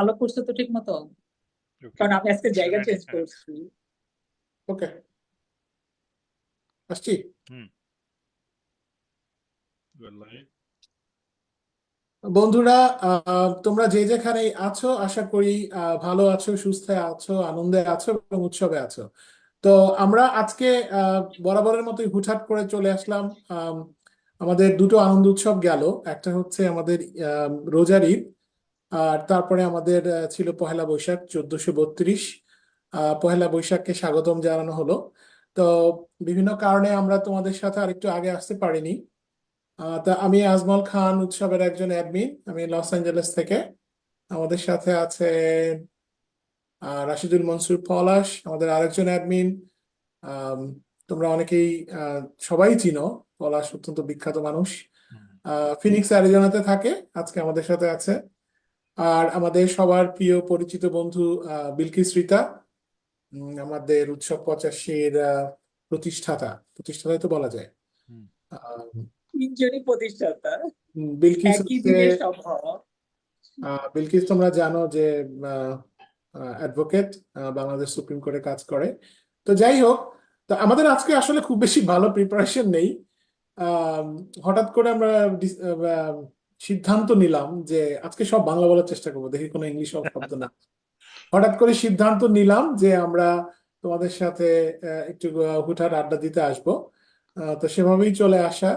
ভালো করছো তো ঠিক মতো? ওকে। কারণ আমি আজকে জায়গা রেডি, চেঞ্জ হ্যাঁ। করছি। ওকে, আসছি। হুম। লাইভ। বন্ধুরা, তোমরা যে যেখানে আছো আশা করি ভালো আছো, সুস্থ আছো, আনন্দে আছো এবং উৎসবে আছো। তো আমরা আজকে বরাবরের মতোই হুটহাট করে চলে আসলাম। আম, আমাদের দুটো আনন্দ উৎসব গেল। একটা হচ্ছে আমাদের রোজার ঈদ, আর তারপরে আমাদের ছিল পহেলা বৈশাখ 1432। পহেলা বৈশাখকে স্বাগতম জানানো হলো। তো বিভিন্ন কারণে আমরা তোমাদের সাথে আরেকটু আগে আসতে পারিনি। তা আমি আজমল খান, উৎসবের একজন অ্যাডমিন, আমি লস অ্যাঞ্জেলেস থেকে। আমাদের সাথে আছে রাশিদুল মনসুর পলাশ, আমাদের আরেকজন অ্যাডমিন। আম, তোমরা অনেকেই আহ, সবাই চিনো, পলাশ অত্যন্ত বিখ্যাত মানুষ। হুম। ফিনিক্স অ্যারিজোনাতে থাকে, আজকে আমাদের সাথে আছে। আর আমাদের সবার প্রিয় পরিচিত বন্ধু বিলকিস রিতা, আমাদের উৎসব 85-র প্রতিষ্ঠাতা, প্রতিষ্ঠাতাই তো বলা যায়। হুম। আহ, তিনজনই প্রতিষ্ঠাতা, বিলকিস একই হচ্ছে, দিনে সম্ভব। বিলকিস তোমরা জানো যে অ্যাডভোকেট, বাংলাদেশ সুপ্রিম কোর্টে কাজ করে। তো যাই হোক, তো আমাদের আজকে আসলে খুব বেশি ভালো প্রিপারেশন নেই। আম, হঠাৎ করে আমরা সিদ্ধান্ত নিলাম যে আজকে সব বাংলা বলার চেষ্টা করবো, দেখি কোনো ইংলিশ শব্দ না। হঠাৎ করে সিদ্ধান্ত নিলাম যে আমরা তোমাদের সাথে একটু হুটহাট আড্ডা দিতে আসবো। তো সেভাবেই চলে আসা।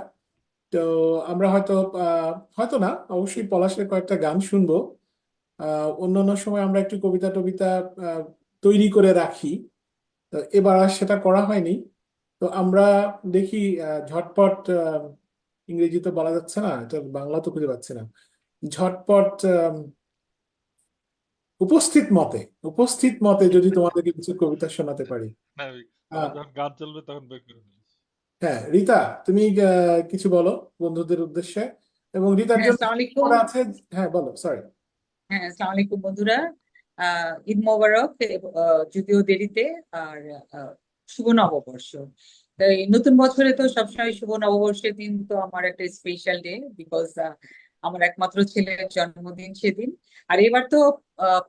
তো আমরা হয়তো হয়তো না, অবশ্যই পলাশের কয়েকটা গান শুনবো। অন্যান্য সময় আমরা একটু কবিতা টবিতা আহ, তৈরি করে রাখি। তো এবার আর সেটা করা হয়নি। তো আমরা দেখি ঝটপট, ইংরেজি তো বলা যাচ্ছে না, এটা বাংলা তো খুঁজে পাচ্ছি না। ঝটপট উপস্থিত মতে, উপস্থিত মতে যদি তোমাদেরকে কিছু কবিতা শোনাতে পারি। না, আমার আহ, যখন গান চলবে তখন বের করে ফেলিস। হ্যাঁ, রিতা, তুমি কিছু বলো বন্ধুদের উদ্দেশ্যে, এবং রিতার হ্যাঁ, জন্য আসসালামু আলাইকুম। করা আছে। হ্যাঁ, বলো, সরি। হ্যাঁ, আসসালামু আলাইকুম বন্ধুরা। ঈদ মোবারক। যদিও দেরিতে। আর আহ, শুভ নববর্ষ। তো এই নতুন বছরে তো সবসময় শুভ নববর্ষের দিন তো আমার একটা স্পেশাল ডে, বিকজ আমার একমাত্র ছেলের জন্মদিন সেদিন। আর এবার তো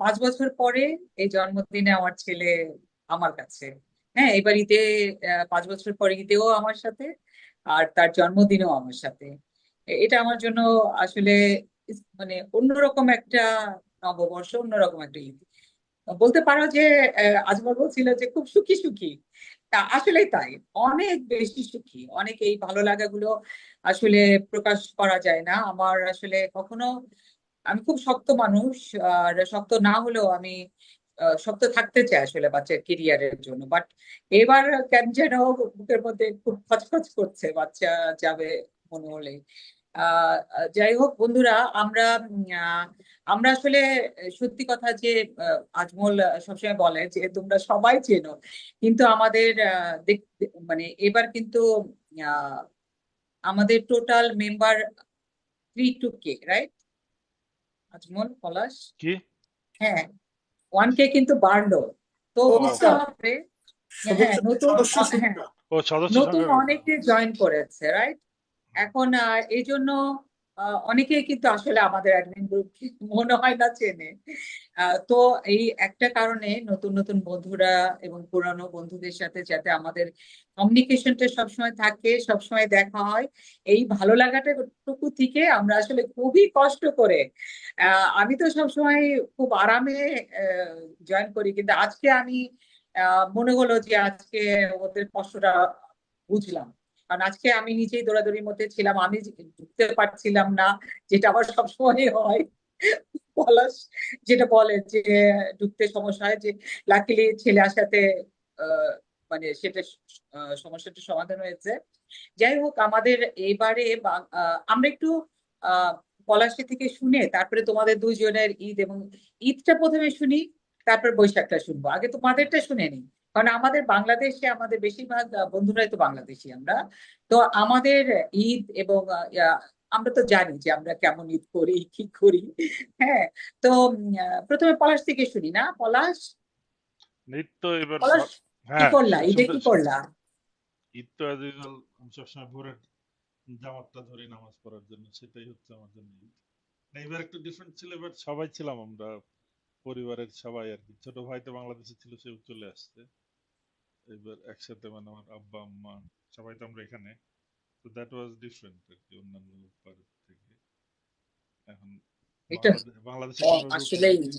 5 বছর পরে এই জন্মদিনে আমার ছেলে আমার কাছে। হ্যাঁ, এবার ঈদে 5 বছর পরে ঈদেও আমার সাথে, আর তার জন্মদিনেও আমার সাথে। এটা আমার জন্য আসলে মানে অন্যরকম একটা নববর্ষ, অন্যরকম একটা ঈদ বলতে পারো যে। আজমল বলছিল যে খুব সুখী সুখী। আসলেই তাই। অনেক বেশি সুখী, অনেক এই ভালো লাগাগুলো আসলে প্রকাশ করা যায় না আমার আসলে কখনো। আমি খুব শক্ত মানুষ, আর শক্ত না হলেও আমি শক্ত থাকতে চাই আসলে বাচ্চার কেরিয়ারের জন্য। বাট এবার কেন যেন বুকের মধ্যে খুব খচখচ করছে বাচ্চা যাবে মনে হলে। যাই হোক বন্ধুরা, আমরা আমরা আসলে সত্যি কথা যে আজমল সবসময় বলে যে তোমরা সবাই চেনো, কিন্তু আমাদের দেখতে মানে এবার কিন্তু আহ, আমাদের total member 3 to K, right Ajmal, Palash? কি? হ্যাঁ, 1K কিন্তু বাড়লো। তো ও ও, বুঝতে আচ্ছা, হবে। হ্যাঁ, সদস্য নতুন সদস্য হ্যাঁ, সংখ্যা। ও সদস্য নতুন সংখ্যা কত? অনেকে জয়েন করেছে, রাইট? এখন এই জন্য অনেকেই কিন্তু আসলে আমাদের অ্যাডমিন গ্রুপ মনে হয় না চেনে। তো এই একটা কারণে নতুন নতুন বন্ধুরা এবং পুরানো বন্ধুদের সাথে যাতে আমাদের কমিউনিকেশনটা সবসময় থাকে, সবসময় দেখা হয়, এই ভালো লাগাটা টুকু থেকে আমরা আসলে খুবই কষ্ট করে। আমি তো সবসময় খুব আরামে জয়েন করি, কিন্তু আজকে আমি মনে হলো যে আজকে ওদের কষ্টটা বুঝলাম। কারণ আজকে আমি নিজেই দৌড়াদৌড়ির মধ্যে ছিলাম, আমি ঢুকতে পারছিলাম না, যেটা আমার সবসময় হয়। পলাশ যেটা বলে যে ঢুকতে সমস্যা হয়, যে লাকিলি ছেলে আসাতে আহ, মানে সেটা সমস্যাটা সমাধান হয়েছে। যাই হোক, আমাদের এবারে আমরা একটু আহ পলাশী থেকে শুনে তারপরে তোমাদের দুজনের ঈদ, এবং ঈদটা প্রথমে শুনি, তারপর বৈশাখটা শুনবো। আগে তোমাদেরটা শুনে নিই, কারণ আমাদের বাংলাদেশে আমাদের বেশিরভাগ বন্ধুরাই তো বাংলাদেশি আমরা। তো আমাদের ঈদ এবং আমরা তো জানি যে আমরা কেমন ঈদ করি, কি করি। হ্যাঁ। তো প্রথমে পলাশ থেকে শুনি, না পলাশ? নৃত্য এবার পলাশ, কি হ্যাঁ, করলা ঈদে, শুনতে কি করলা? ঈদ তো as usual, আমি সবসময় ভোরের জামাতটা ধরি নামাজ পড়ার জন্য, সেটাই হচ্ছে আমার জন্য ঈদ। না, এবার একটু ডিফারেন্ট ছিল, এবার সবাই ছিলাম আমরা পরিবারের সবাই আর কি। ছোট ভাই তো বাংলাদেশে ছিল, সেও চলে আসছে। এবার একসাথে মানে আমার আব্বা আম্মা সবাই তো আমরা এখানে। তো দ্যাট ওয়াজ ডিফারেন্ট আর কি অন্যান্য পাড়ার থেকে। এখন এটা বাংলাদেশে কোনো রুট আসলেই নাই,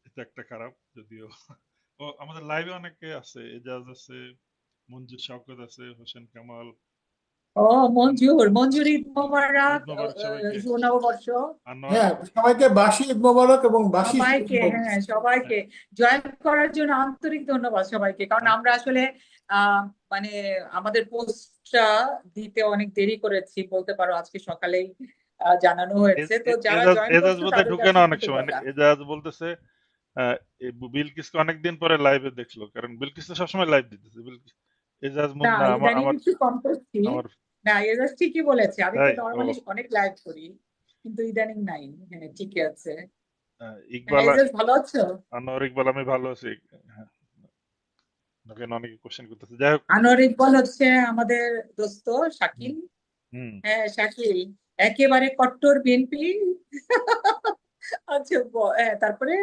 এটা একটা খারাপ। যদিও ও আমাদের লাইভে অনেকে আছে, এজাজ আছে, মঞ্জু শওকত আছে, হোসেন কামাল, ও আন- মঞ্জুর ঈদ মোবারক, ঈদ মোবারক সবাইকে, শুভ নববর্ষ আনোয়ার। হ্যাঁ, সবাইকে বাসি ঈদ মোবারক এবং বাসি শুভ সবাইকে, হ্যাঁ নববর্ষ। সবাইকে জয়েন করার জন্য আন্তরিক ধন্যবাদ সবাইকে, কারণ আমরা আসলে আহ মানে আমাদের পোস্টটা দিতে অনেক দেরি করেছি বলতে পারো, আজকে সকালেই জানানো হয়েছে, তো যারা এজাজ জয়েন এজাজ করছো বোধহয় তাদের ঢুকে কাছে না অনেক সময়। কৃতজ্ঞতা। এজাজ বলতেছে বিলকিসকে অনেকদিন পরে লাইভে দেখলো, কারণ বিলকিস তো সবসময় লাইভ দিতেছে। বিলকিস, এজাজ না, মুন্না আমার ইদানিং আমার একটু কম করছি। আমার না, এজাজ ঠিকই বলেছে, আমি তো তাই। ও নর্মালি অনেক লাইভ করি, কিন্তু ইদানিং নাই। হ্যাঁ ঠিকই আছে। হ্যাঁ, ইকবাল, এজাজ ভালো আছো? আনোয়ার ইকবাল, আমি ভালো আছি। হ্যাঁ, ওকে অনেকে কোশ্চেন করতেছে, যাই হোক। আনোয়ার ইকবাল হচ্ছে আমাদের দোস্ত হুম শাকিল। হুম। হ্যাঁ শাকিল একেবারে কট্টর বিএনপি। আচ্ছা, হ্যাঁ তারপরে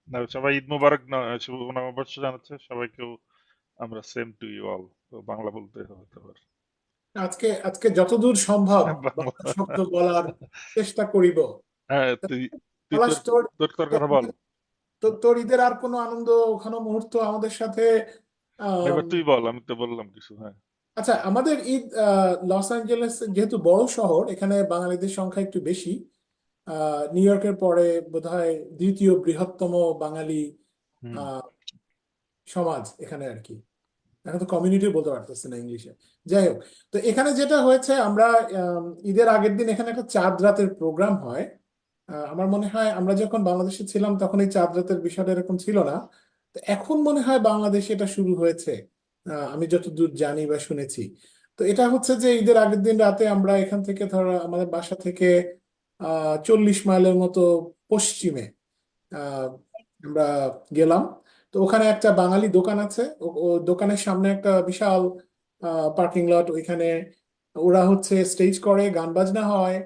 না, সবাই ঈদ মোবারক শুভ নববর্ষ জানাচ্ছে সবাইকেও। আমরা সেম টু ইউ অল। তো বাংলা বলতে হবে তো আবার। আজকে আজকে যতদূর সম্ভব বাংলা। বাংলা শব্দ বলার চেষ্টা করিব। হ্যাঁ, তুই তুই পলাশ, তোর তোর তোর তোর তোর কথা বল। তোর ঈদের আর কোনো আনন্দ ঘন মুহূর্ত আমাদের সাথে? এবার তুই বল, আমি তো বললাম কিছু। হ্যাঁ। আচ্ছা, আমাদের ঈদ লস অ্যাঞ্জেলেস যেহেতু বড় শহর, এখানে বাঙালিদের সংখ্যা একটু বেশি। নিউ ইয়র্কের পরে বোধহয় দ্বিতীয় বৃহত্তম বাঙালি হুম আহ, সমাজ এখানে আর কি। এখন তো কমিউনিটি বলতে পারতেছে না ইংলিশে। যাই হোক, তো এখানে যেটা হয়েছে, আমরা ঈদের আগের দিন এখানে একটা চাঁদ রাতের প্রোগ্রাম হয়। আমার মনে হয় আমরা যখন বাংলাদেশে ছিলাম তখন এই চাঁদ রাতের বিষয়টা এরকম ছিল না। তো এখন মনে হয় বাংলাদেশে এটা শুরু হয়েছে, আমি যতদূর জানি বা শুনেছি। তো এটা হচ্ছে যে ঈদের আগের দিন রাতে আমরা এখান থেকে ধরো আমাদের বাসা থেকে 40 মাইলের মতো পশ্চিমে আহ, আমরা গেলাম। তো ওখানে একটা বাঙালি দোকান আছে, ও দোকানের সামনে একটা বিশাল পার্কিং লট। ওইখানে ওরা হচ্ছে স্টেজ করে, গান বাজনা হয়,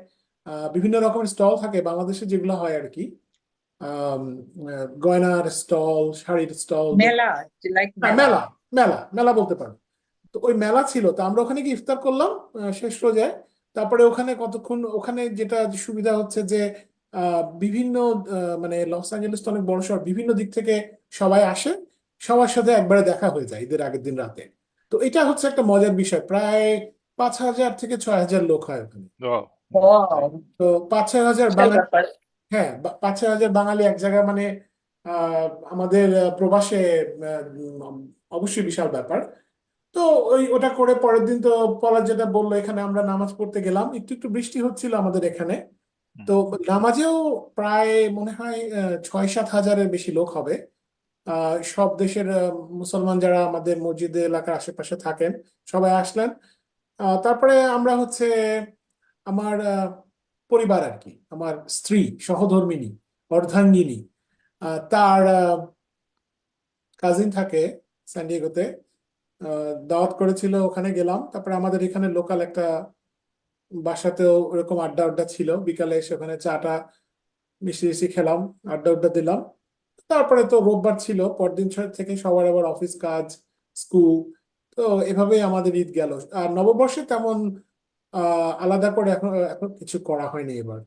বিভিন্ন রকমের স্টল থাকে বাংলাদেশে যেগুলো হয় আর কি। আম, গয়নার স্টল, শাড়ির স্টল, মেলা, লাইক মেলা। মেলা, মেলা মেলা বলতে পারো। তো ওই মেলা ছিল, তো আমরা ওখানে গিয়ে ইফতার করলাম শেষ রোজায়। তারপরে ওখানে কতক্ষণ, ওখানে যেটা সুবিধা হচ্ছে যে বিভিন্ন মানে লস অ্যাঞ্জেলেস তো অনেক বড় শহর, বিভিন্ন দিক থেকে সবাই আসে, সবার সাথে একবারে দেখা হয়ে যায় ঈদের আগের দিন রাতে। তো এটা হচ্ছে একটা মজার বিষয়, প্রায় 5,000 থেকে 6,000 লোক হয় ওখানে। ওয়াও, তো 5-6 হাজার বিশাল বাঙালি, ব্যাপার। হ্যাঁ 5-6 হাজার বাঙালি এক জায়গায়, মানে আমাদের প্রবাসে অবশ্যই বিশাল ব্যাপার। তো ওটা করে পরের দিন তো পলাশ যেটা বললো, এখানে আমরা নামাজ পড়তে গেলাম, একটু একটু বৃষ্টি হচ্ছিল আমাদের এখানে। তো নামাজেও প্রায় মনে হয় 6-7 হাজারের বেশি লোক হবে। সব দেশের মুসলমান যারা আমাদের মসজিদ এলাকার আশেপাশে থাকেন সবাই আসলেন। তারপরে আমরা হচ্ছে আমার পরিবার আর কি, আমার স্ত্রী, সহধর্মিণী, অর্ধাঙ্গিনী, তার কাজিন থাকে স্যান ডিয়েগোতে, দাওয়াত করেছিল, ওখানে গেলাম। তারপরে আমাদের এখানে লোকাল একটা বাসাতেও ওরকম আড্ডা আড্ডা ছিল, বিকালে এসে ওখানে চাটা মিষ্টি মিষ্টি খেলাম, আড্ডা আড্ডা দিলাম। তারপরে তো রোববার ছিল, পরদিন থেকে সবার আবার অফিস কাজ, স্কুল। তো এভাবেই আমাদের ঈদ গেল। আর নববর্ষে তেমন আলাদা করে এখন এখন কিছু করা হয়নি এবার।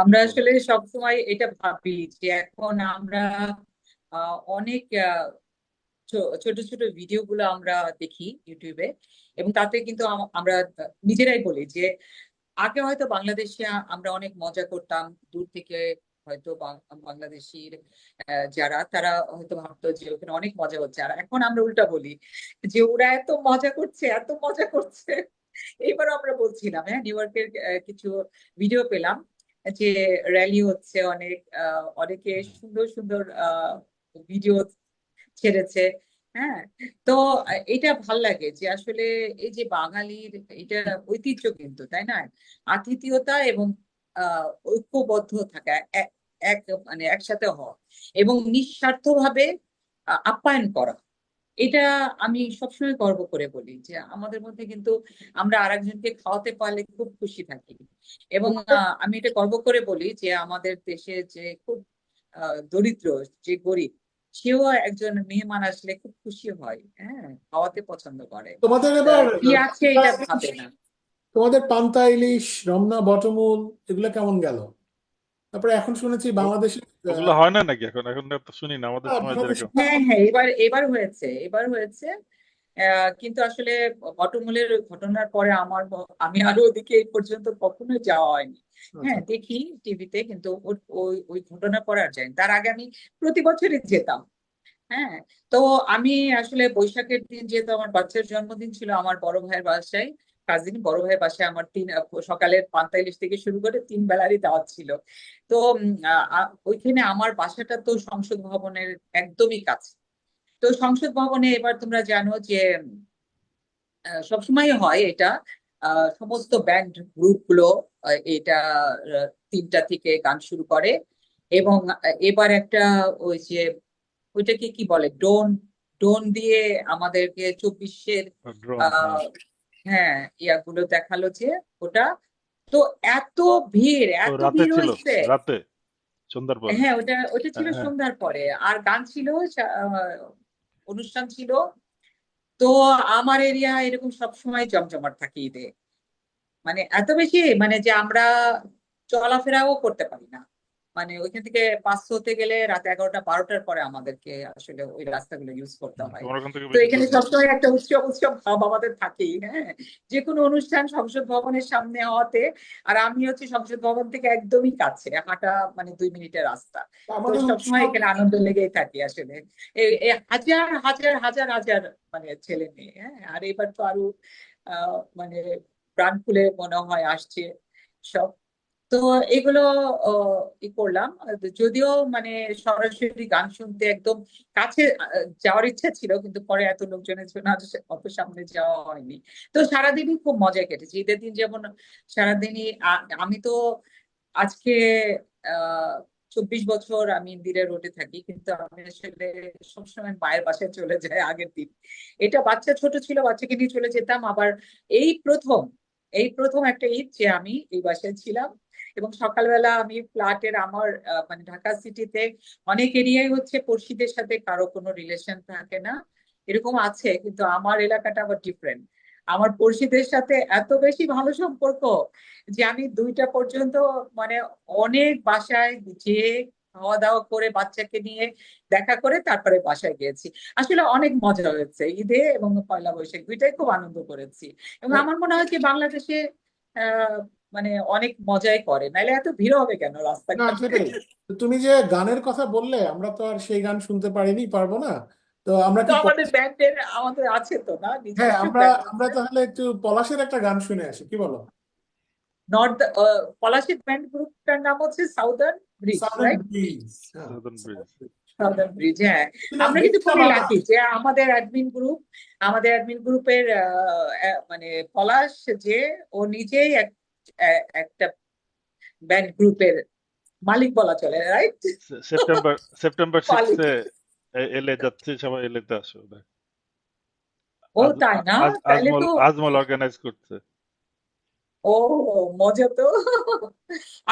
আমরা বিলকিস বল। আসলে সবসময় এটা ভাবি যে এখন আমরা অনেক ছোট ছোট ভিডিও গুলো আমরা দেখি ইউটিউবে, এবং তাতে কিন্তু আমরা নিজেরাই বলি যে আগে হয়তো বাংলাদেশে আমরা অনেক মজা করতাম দূর থেকে, হয়তো বাংলাদেশির যারা তারা হয়তো ভাবতো যে ওখানে অনেক মজা হচ্ছে, আর এখন আমরা উল্টা বলি যে ওরা এত মজা করছে, এত মজা করছে। এইবার আমরা বলছিলাম, হ্যাঁ নিউ ইয়র্কের কিছু ভিডিও পেলাম যে র্যালি হচ্ছে অনেক, অনেকে সুন্দর সুন্দর ভিডিও ছেড়েছে। হ্যাঁ, তো এটা ভাল লাগে যে আসলে এই যে বাঙালির এটা ঐতিহ্য কিন্তু, তাই না? আতিথেয়তা এবং ঐক্যবদ্ধ থাকা, এক মানে একসাথে হওয়া এবং নিঃস্বার্থভাবে আপ্যায়ন করা। এটা আমি সবসময় গর্ব করে বলি যে আমাদের মধ্যে কিন্তু আমরা আরেকজনকে খাওয়াতে পারলে খুব খুশি থাকি। এবং আমি এটা গর্ব করে বলি যে আমাদের দেশে যে খুব দরিদ্র, যে গরিব, সেও একজন মেহমান আসলে খুব খুশি হয়, হ্যাঁ, খাওয়াতে পছন্দ করে। তোমাদের এবার কি আছে এটা ভাবে না। তোমাদের পান্তা ইলিশ, রমনা, বটমূল এগুলো কেমন গেল? তারপরে এখন শুনেছি বাংলাদেশে ওগুলো হয় না নাকি এখন? এখন তো শুনি না আমাদের সময় বাংলাদেশে যেরকম। হ্যাঁ হ্যাঁ, এবার হয়েছে। কিন্তু আসলে বটমূলের ঘটনার পরে আমি আরো ওদিকে এই পর্যন্ত কখনো যাওয়া হয়নি। আচ্ছা, হ্যাঁ, দেখি টিভিতে, কিন্তু ওই ওই ঘটনার পরে আর যাইনি। তার আগে আমি প্রতি বছরই যেতাম। হ্যাঁ, তো আমি আসলে বৈশাখের দিন, যেহেতু আমার বাচ্চার জন্মদিন ছিল, আমার বড় ভাইয়ের বাসায়, বড় ভাইয়ের বাসায় আমার সকালের পান্তা ইলিশ থেকে শুরু করে 3 বেলারই দাওয়াত ছিল। তো ওইখানে আমার বাসাটা তো সংসদ ভবনের একদমই কাছে। তো সংসদ ভবনে এবার তোমরা জানো যে সবসময় হয় এটা, সমস্ত ব্যান্ড গ্রুপ গুলো এটা 3টা থেকে গান শুরু করে। এবং এবার একটা ওই যে ওইটাকে কি বলে, ড্রোন, ড্রোন দিয়ে আমাদেরকে 24-এর ড্রোন, হ্যাঁ। হ্যাঁ, ইয়াগুলো দেখালো যে ওটা। তো এত ভিড়, ও এত রাতে ভিড় ছিল, হয়েছে। রাতে, সন্ধ্যার পরে। হ্যাঁ, ওটা ছিল হ্যাঁ। সন্ধ্যার পরে, আর গান ছিল, অনুষ্ঠান ছিল। তো আমার এরিয়া এরকম সবসময় জমজমাট থাকে ঈদে, মানে এত বেশি, মানে যে আমরা চলাফেরাও করতে পারি না। মানে ওইখান থেকে 500 হতে গেলে রাত 11টা 12টার পরে আমাদেরকে আসলে ওই রাস্তাগুলো ইউজ করতে হয়। তোমার ওখান থেকে তো বেশি এখানে দূর না। সবসময় একটা উৎসব উৎসব ভাব আমাদের থাকেই, হ্যাঁ, যে কোনো অনুষ্ঠান সংসদ ভবনের সামনে হওয়াতে। আর আমি হচ্ছে সংসদ ভবন থেকে একদমই কাছে, হাঁটা মানে 2 মিনিটের রাস্তা। তো আমাদের সবসময় উৎসব এখানে আনন্দ লেগেই থাকে আসলে। এই হাজার হাজার হাজার হাজার মানে ছেলে মেয়ে, হ্যাঁ, আর এবার তো আরো মানে প্রাণ খুলে মনে হয় আসছে সব। তো এগুলো করলাম। যদিও মানে সরাসরি গান শুনতে একদম কাছে যাওয়ার ইচ্ছা ছিল, কিন্তু পরে এত লোকজনের জন্য আর অত সামনে যাওয়া হয়নি। তো সারাদিনই খুব মজায় কেটেছে ঈদের দিন, যেমন সারাদিনই আমি তো আজকে 24 বছর আমি ইন্দিরা রোডে থাকি, কিন্তু আমি আসলে সবসময় মায়ের বাসায় চলে যাই আগের দিন। এটা বাচ্চা ছোট ছিল, বাচ্চাকে নিয়ে চলে যেতাম। আবার এই প্রথম এই প্রথম একটা ঈদ যে আমি এই বাসায় ছিলাম। এবং সকালবেলা আমি ফ্ল্যাটের আমার মানে ঢাকা সিটিতে অনেক এরিয়াই হচ্ছে পড়শিদের সাথে কারো কোনো রিলেশন থাকে না, এরকম আছে, কিন্তু আমার এলাকাটা আবার ডিফারেন্ট। আমার পড়শিদের সাথে এত বেশি ভালো সম্পর্ক যে আমি 2টা পর্যন্ত মানে অনেক বাসায় যে খাওয়া দাওয়া করে বাচ্চাকে নিয়ে দেখা করে তারপরে বাসায় গিয়েছি। আসলে অনেক মজা হয়েছে ঈদে এবং পয়লা বৈশাখ, দুইটাই খুব আনন্দ করেছি। এবং আমার মনে হয় যে বাংলাদেশে আহ মানে অনেক মজাই করে, নাইলে এত ভিড় হবে কেন না, রাস্তাঘাটে। সেটাই। তো তুমি যে গানের কথা বললে, আমরা তো আর সেই গান শুনতে পারিনি, পারবো না। তো আমরা তো কি আমাদের ব্যান্ডের আমাদের আছে তো না, হ্যাঁ, নিজস্ব আমরা ব্যান্ড আমরা আছে। তাহলে একটু পলাশের একটা গান শুনে আসি, কি বলো? নর্থ পলাশির ব্যান্ড গ্রুপটার নাম হচ্ছে southern bridge, southern right? Bridge. Southern bridge. Southern bridge, হ্যাঁ। আমরা কিন্তু ব্রিজটা খুবই বাঁকা। লাকি যে আমাদের অ্যাডমিন গ্রুপের মানে পলাশ, যে ও নিজেই একটা ব্যান্ড গ্রুপের মালিক বলা চলে, রাইট? সেপ্টেম্বর সেপ্টেম্বর মালিক। 6-এ এলে যাচ্ছে, সবাই এলেতে আসো। ও তাই না? তাহলে তো আজমল অর্গানাইজ করছে। ও, মজা তো।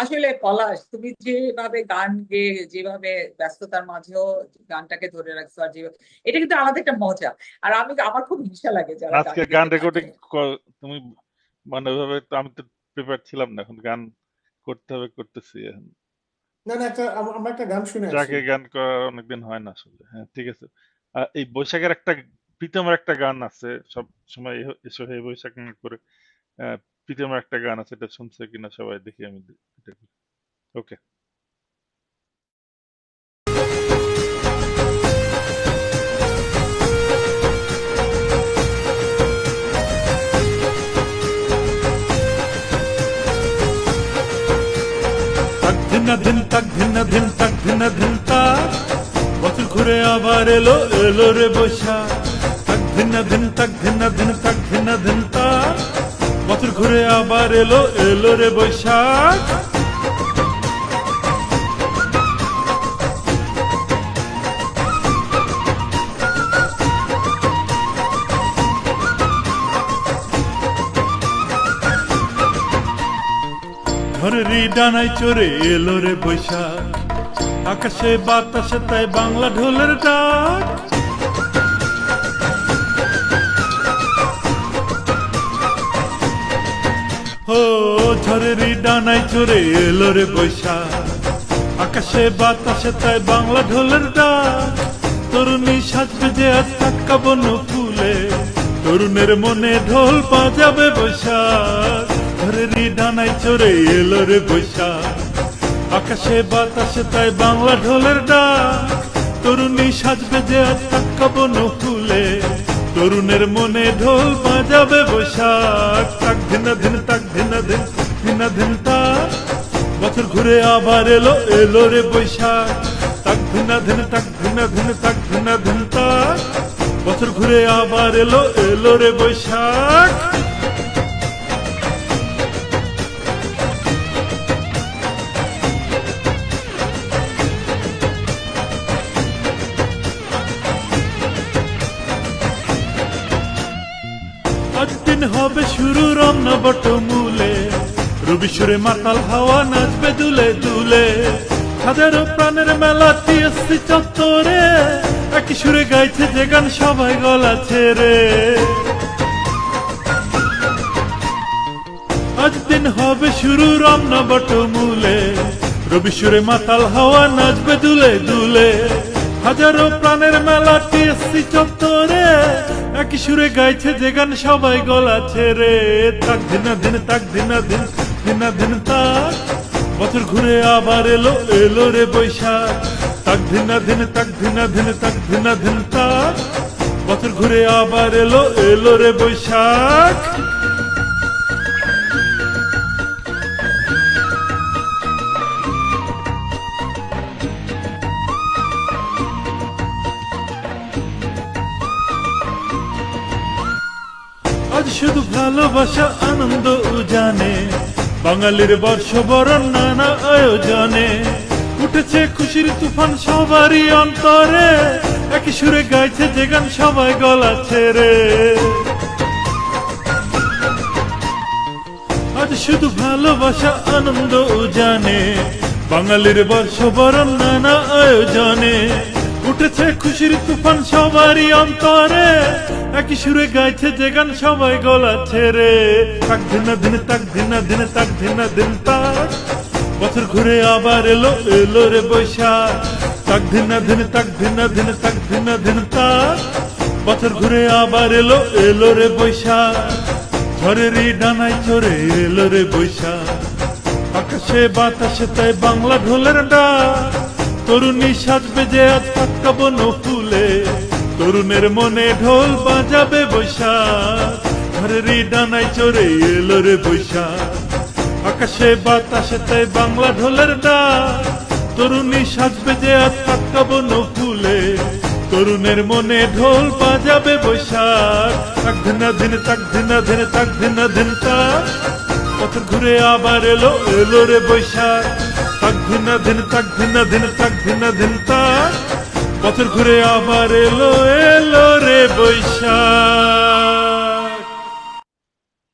আসলে পলাশ, তুমি যেভাবে গান গেয়ে, যেভাবে ব্যস্ততার মাঝেও গানটাকে ধরে রাখছো, আর যেভাবে, এটা কিন্তু আলাদা একটা মজা। আর আমার খুব হিংসা লাগে যারা গান আজকে গান গেতে পারে। রেকর্ডিং তুমি মানে ওইভাবে তো আমি তো প্রিপেয়ার ছিলাম না, এখন গান করতে হবে, করতেছি এখন। না না, আমরা একটা গান শুনে আসি। ট্রাকে গান করা অনেকদিন হয় না আসলে। হ্যাঁ, ঠিক আছে। এই বৈশাখের একটা প্রীতমের একটা গান আছে, সব সময় এসো হে বৈশাখ মনে করে। আহ, প্রীতমের একটা গান আছে, এটা শুনছে কিনা সবাই, দেখি আমি ওকে। তাক ধিনা ধিন তাক ধিনা ধিন তাক ধিনা ধিন তাক বছর ঘুরে আবার এলো এলো রে বৈশাখ তাক ধিনা ধিন তাক ধিনা ধিন তাক ধিনা ধিন তাক বছর ঘুরে আবার এলো এলো রে বৈশাখ ঝড়েরই ডানায় চড়ে এলো রে বৈশাখ, আকাশে বাতাসে তাই বাংলা ঢোলের ডাক। ও ঝড়েরই ডানায় চড়ে এলো রে বৈশাখ, আকাশে বাতাসে তাই বাংলা ঢোলের ডাক। তরুণী সাজবে যে আজ টাটকা বন্য ফুলে, তরুণের মনে ঢোল বাজাবে বৈশাখ। ঝড়েরই ডানায় চড়ে এলো রে বৈশাখ, আকাশে বাতাসে তাই বাংলা ঢোলের ডাক। তরুণী সাজবে যে আজ টাটকা বন্য ফুলে, তরুণের মনে ঢোল বাজাবে বৈশাখ। তাক ধিনা ধিন তাক ধিনা ধিন ধিনা ধিন তাক, বছর ঘুরে আবার এলো এলো রে বৈশাখ। তাক ধিনা ধিন তাক ধিনা ধিন তাক ধিনা ধিন তাক, বছর ঘুরে আবার এলো এলো রে বৈশাখ। আজ দিন হবে শুরু রমনা বটমূলে, রবি সুরে মাতাল হাওয়া নাচবে দুলে দুলে। হাজারো প্রাণের মেলা টিএসসি চত্বরে, একই সুরে গাইছে যে গান সবাই গলা ছেড়ে। আজ দিন হবে শুরু রমনা বটমূলে, রবি সুরে মাতাল হাওয়া নাচবে দুলে দুলে। হাজারো প্রাণের মেলা টিএসসি চত্বরে, একই সুরে গাইছে যে গান সবাই গলা ছেড়ে। তাক ধিনা ধিন তাক ধিনা ধিন ধিনা ধিন তাক, বছর ঘুরে আবার এলো এলো রে বৈশাখ। তাক ধিনা ধিন তাক ধিনা ধিন তাক ধিনা ধিন তাক, বছর ঘুরে আবার এলো এলো রে বৈশাখ। আজ শুধু ভালোবাসা আনন্দ উজানে, বাঙালির বর্ষবরণ নানা আয়োজনে। উঠেছে খুশির তুফান সবারই অন্তরে, একই সুরে গাইছে যে গান সবাই গলা ছেড়ে। আজ শুধু ভালোবাসা আনন্দ উজানে, বাঙালির বর্ষবরণ নানা আয়োজনে। উঠেছে খুশির তুফান সবারই অন্তরে, একই সুরে গাইছে যে গান সবাই গলা ছেড়ে। তাক ধিনা ধিন তাক ধিনা ধিন তাক ধিনা ধিন তাক, বছর ঘুরে আবার এলো এলো রে বৈশাখ। তাক ধিনা ধিন তাক ধিনা ধিন তাক ধিনা ধিন তাক, বছর ঘুরে আবার এলো এলো রে বৈশাখ। ঝড়েরই ডানায় চড়ে এলো রে বৈশাখ, আকাশে বাতাসে তাই বাংলা ঢোলের ডাক। তরুণী সাজবে যে আজ টাটকা বন্য ফুলে, তরুণের মনে ঢোল বাজাবে বৈশাখ। ঝড়েরই ডানায় চড়ে এলো রে বৈশাখ, আকাশে বাতাসে তাই বাংলা ঢোলের ডাক। তরুণী সাজবে যে আজ টাটকা বন্য ফুলে, তরুণের মনে ঢোল বাজাবে বৈশাখ। তাক ধিনা ধিন তাক ধিনা ধিন তাক ধিনা ধিন তাক, বছর ঘুরে আবার এলো এলো রে বৈশাখ। তাক ধিনা ধিন তাক ধিনা ধিন তাক ধিনা ধিন তাক, বছর ঘুরে আবার এলো এলো রে বৈশাখ।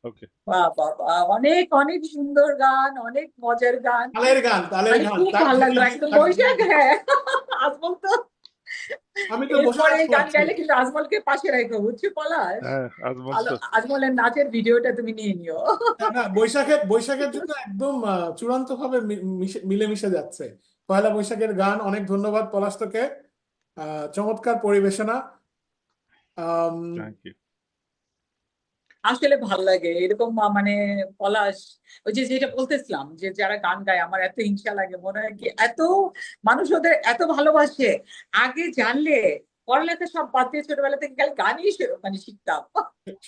ওকে, বাহ বাহ বাহ, অনেক অনেক সুন্দর গান, অনেক মজার গান। তালের গান তালের মানে গান খুব তাক ভালো লাগলো ধিনা ধিন একদম তাক বৈশাখ। ধিনা ধিন। হ্যাঁ, আজমল তো আমি তো বসে এরপরে এই গান আছি। গাইলে কিন্তু আজমলকে পাশে রাখো, বুঝছো পলাশ? হ্যাঁ আজমল তো আজমলের নাচের ভিডিওটা তুমি নিয়ে নিও। না বৈশাখের জন্য একদম চূড়ান্ত ভাবে মিলেমিশে যাচ্ছে পয়লা বৈশাখের গান। অনেক ধন্যবাদ পলাশ তোকে, চমৎকার পরিবেশনা। Thank you. আসলে ভাল লাগে এরকম মানে পলাশ, ওই যে যেটা বলতেছিলাম যে যারা গান গায় আমার এত হিংসা লাগে, মনে হয় কি এত মানুষ ওদের এত ভালোবাসে। আগে জানলে পড়ালেখা সব বাদ দিয়ে ছোটবেলা থেকে খালি গানই মানে শিখতাম।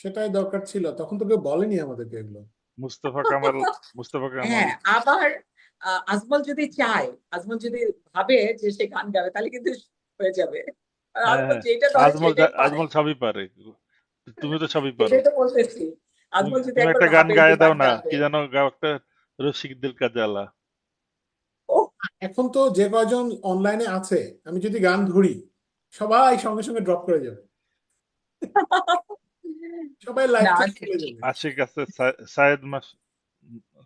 সেটাই দরকার ছিল, তখন তো কেউ বলেনি আমাদেরকে এগুলো। মুস্তফা কামাল হ্যাঁ, আবার আজমল যদি চায়, আজমল যদি ভাবে যে সে গান গাবে তাহলে কিন্তু হয়ে যাবে। আর আজমল হ্যাঁ, যেটা ধরে আজমল সেটাই পারে। আজমল সবই পারে, তুমি তো সবই পারো। সেটাই তো বলতেছি, আজমল যদি তুমি একবার একটা গান ভাবে যে গায়ে দাও গান না, গাবে। কি যেন গাও একটা, রসিক দিল কা জ্বালা। ও এখন তো যে কয়জন অনলাইনে আছে, আমি যদি গান ধরি সবাই সঙ্গে সঙ্গে ড্রপ করে যাবে, সবাই লাইভ না, থেকে চলে যাবে। আশিক আছে, সায়েদ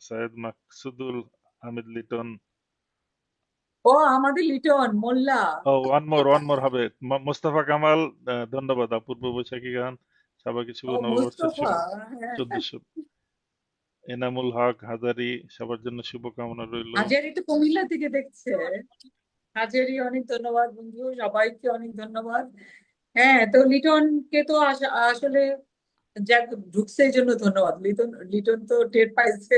সৈয়দ মাকসুদুল হামিদ লিটন। ও আমাদের লিটন মোল্লা। ও ওয়ান মোর হবে মোস্তফা কামাল। ধন্যবাদ। অপূর্ব বৈশাখী গান, সবাইকে শুভ ও নববর্ষের মুস্তফা, হ্যাঁ। 1400। এনামুল হক হাজারি, সবার জন্য শুভকামনা রইল। হাজারি তো কুমিল্লা থেকে দেখছে। হাজারি অনেক ধন্যবাদ বন্ধু, সবাইকে অনেক ধন্যবাদ। হ্যাঁ, তো লিটনকে তো আসলে যাক ঢুকছে এই জন্য ধন্যবাদ। লিটন লিটন তো টের পাইছে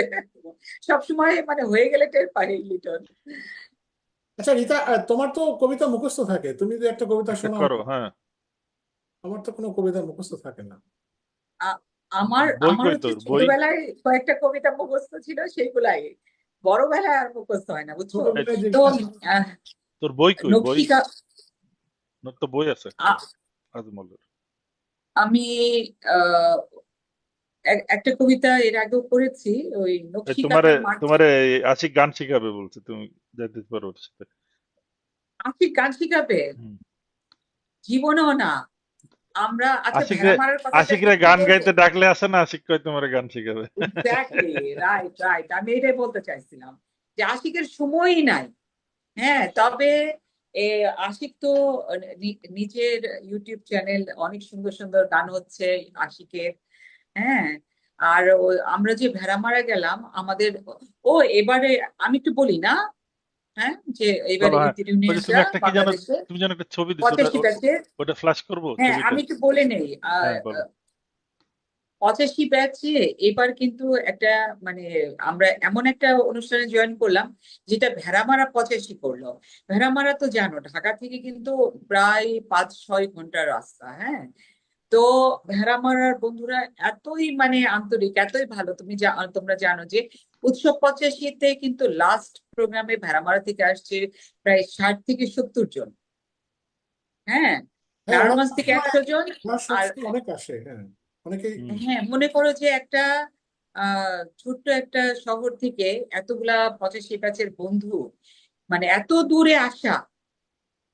সবসময়, মানে হয়ে গেলে টের পাই লিটন। আচ্ছা রিতা, তোমার তো কবিতা মুখস্থ থাকে, তুমি তো একটা কবিতা একটা শোনাও করো, না। হ্যাঁ। আমার তো কোনো কবিতা মুখস্থ থাকে না। আ- আমার বই আমার কই হচ্ছে তোর? বই? ছোটবেলায় কয়েকটা কবিতা মুখস্থ ছিল, সেইগুলাই। বড়বেলায় আর মুখস্থ হয় না, বুঝছো। এই, ছোটবেলায় যে তো আহ, তোর বই কই? বই নকশিকা তো বই আছে একটা আ- আজমলের। আমি আহ একটা কবিতা এর আগেও করেছি, ওই এই তোমারে নকশিকাঁথার মাঠ তোমারে থেকে। আশিক গান শিখাবে বলছে, তুমি যাইতে পারো ওর সাথে। আশিক গান শিখাবে? হুম। জীবনেও না। আমরা আচ্ছা আশিকরে ভেড়া মারার কথাটা আশিকরে একটু গান বলবো। গাইতে ডাকলে আসে না, আশিক কয় তোমারে গান শিখাবে। এক্স্যাক্টলি, রাইট রাইট, আমি এটাই বলতে চাইছিলাম যে আশিকের সময়ই নাই। হ্যাঁ, তবে এ আশিক তো নিজের ইউটিউব চ্যানেল, অনেক সুন্দর সুন্দর গান হচ্ছে আশিকের। হ্যাঁ, আর আমরা যে ভেড়ামারা গেলাম আমাদের, ও এবারে আমি একটু বলি না, হ্যাঁ, যে বলো, এবারে হ্যাঁ। ইউথ ওই যে ইউনিয়নটা তুমি একটা কি জানো, বাংলাদেশে তুমি যেন একটা ছবি দিছো, 85 ব্যাচে। ওটা ফ্ল্যাশ করবো হ্যাঁ, ছবিটা? আমি একটু বলে নেই। হ্যাঁ, বলো। 85 ব্যাচে এবার কিন্তু একটা, মানে আমরা এমন একটা অনুষ্ঠানে জয়েন করলাম যেটা ভেড়ামারা 85 করলো। ভেড়ামারা তো জানো ঢাকা থেকে কিন্তু প্রায় 5-6 ঘন্টার রাস্তা। হ্যাঁ, তো ভেড়ামারার বন্ধুরা এতই মানে আন্তরিক, এতই ভালো। তোমরা জানো যে উৎসব 85-তে কিন্তু লাস্ট প্রোগ্রামে ভেড়ামারা থেকে আসছে প্রায় 60 থেকে 70 জন। হ্যাঁ, হ্যাঁ, আমার নারায়ণগঞ্জ থেকে সবসময় 100 জন। আমার আর সবসময় অনেক আসে, হ্যাঁ, অনেকেই। হুম। হ্যাঁ, মনে করো যে একটা ছোট্ট একটা শহর থেকে এতগুলা 85 ব্যাচের বন্ধু, মানে এত দূরে আসা,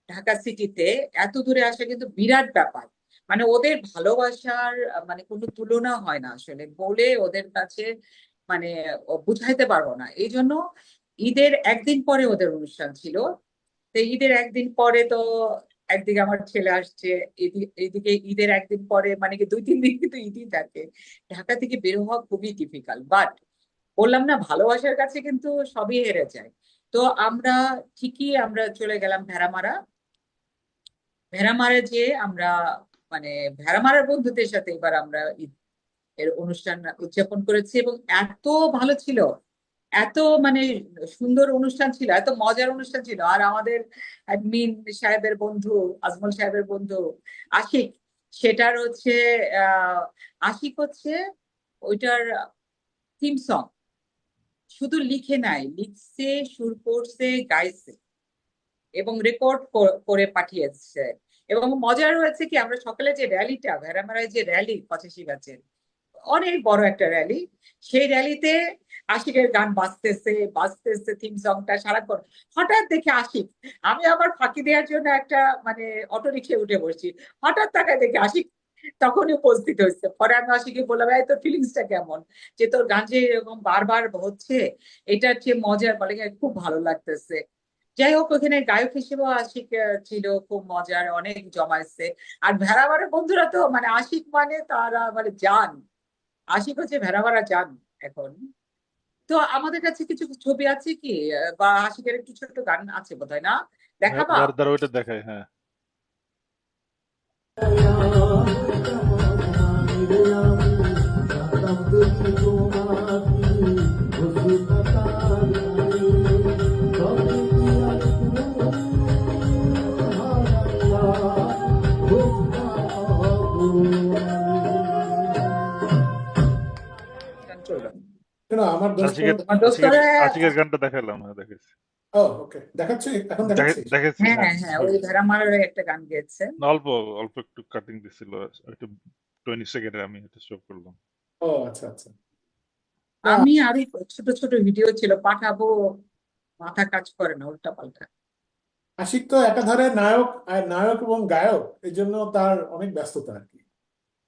ঢাকা সিটিতে এত দূরে আসা কিন্তু বিরাট ব্যাপার। মানে ওদের ভালোবাসার মানে কোনো তুলনা হয় না আসলে, বলে ওদের কাছে মানে বুঝাইতে পারবো না। এই জন্য ঈদের একদিন পরে ওদের অনুষ্ঠান ছিল। তো ঈদের একদিন পরে তো একদিকে আমার ছেলে আসছে, এদিকে ঈদের একদিন পরে, মানে কি 2-3 দিন কিন্তু ঈদই থাকে। ঢাকা থেকে বের হওয়া খুবই ডিফিকাল্ট, বাট বললাম না, ভালোবাসার কাছে কিন্তু সবই হেরে যায়। তো আমরা ঠিকই আমরা চলে গেলাম ভেড়ামারা। ভেড়ামারা যে আমরা, মানে ভেড়ামারার বন্ধুদের সাথে এবার আমরা ঈদ এর অনুষ্ঠান উদযাপন করেছি, এবং এত ভালো ছিল, এত মানে সুন্দর অনুষ্ঠান ছিল, এত মজার অনুষ্ঠান ছিল। আর আমাদের অ্যাডমিন সাহেবের বন্ধু, আজমল সাহেবের বন্ধু আশিক, সেটার হচ্ছে আশিক হচ্ছে ওইটার থিম সং শুধু লিখে নাই, লিখছে, সুর করছে, গাইছে এবং রেকর্ড করে পাঠিয়েছে। এবং মজার হয়েছে কি, আমরা সকালে যে র্যালিটা, ভেড়ামারায় যে র্যালি 85 ব্যাচের, অনেক বড় একটা র্যালি, সেই র্যালিতে আশিকের গান বাজতেছে বাজতেছে, থিম সংটা সারাক্ষণ। হঠাৎ দেখে আশিক, আমি আবার ফাঁকি দেওয়ার জন্য একটা মানে অটো রিক্সায় উঠে বসছি, হঠাৎ তাকায় দেখে আশিক তখনই উপস্থিত হয়েছে। পরে আমি আশিককে বললাম, এই তোর ফিলিংসটা কেমন, যে তোর গান যে এরকম বারবার হচ্ছে, এটার যে মজার, বলে খুব ভালো লাগতেছে। যাই হোক, ওখানে গায়ক হিসেবেও আশিক ছিল, খুব মজার, অনেক জমাইছে। আর ভেড়ামারা বন্ধুরা তো মানে আশিক মানে তারা মানে জান, আশিক হচ্ছে ভেড়ামারা জান এখন। তো আমাদের কাছে কিছু ছবি আছে কি, বা আশিকের একটু ছোট গান আছে বোধহয়, না? হ্যাঁ, দেখাবা? দাঁড়া দাঁড়া, ওইটা দেখায়, হ্যাঁ। গান চলবে। কেন আমার দোস্ত? আশিকের আমার আশিকের দোস্তরা, আশিকের গানটা দেখালাম, হ্যাঁ, দেখেছি। ও ওকে, দেখাচ্ছি, এখন দেখাচ্ছি। দেখেছি, হ্যাঁ হ্যাঁ। হ্যাঁ, ওই ভেড়ামারার একটা গান গেয়েছে। অল্প অল্প একটু কাটিং দিছিল, একটু 20 সেকেন্ডে আমি এটা শো করলাম। ও আচ্ছা আচ্ছা। না, আমি আরো ছোট ছোট ভিডিও ছিল, পাঠাবো, মাথা কাজ করে না, উল্টা পাল্টা। আশিক তো একাধারে নায়ক, নায়ক এবং গায়ক, এই জন্য তার অনেক ব্যস্ততা আর কি।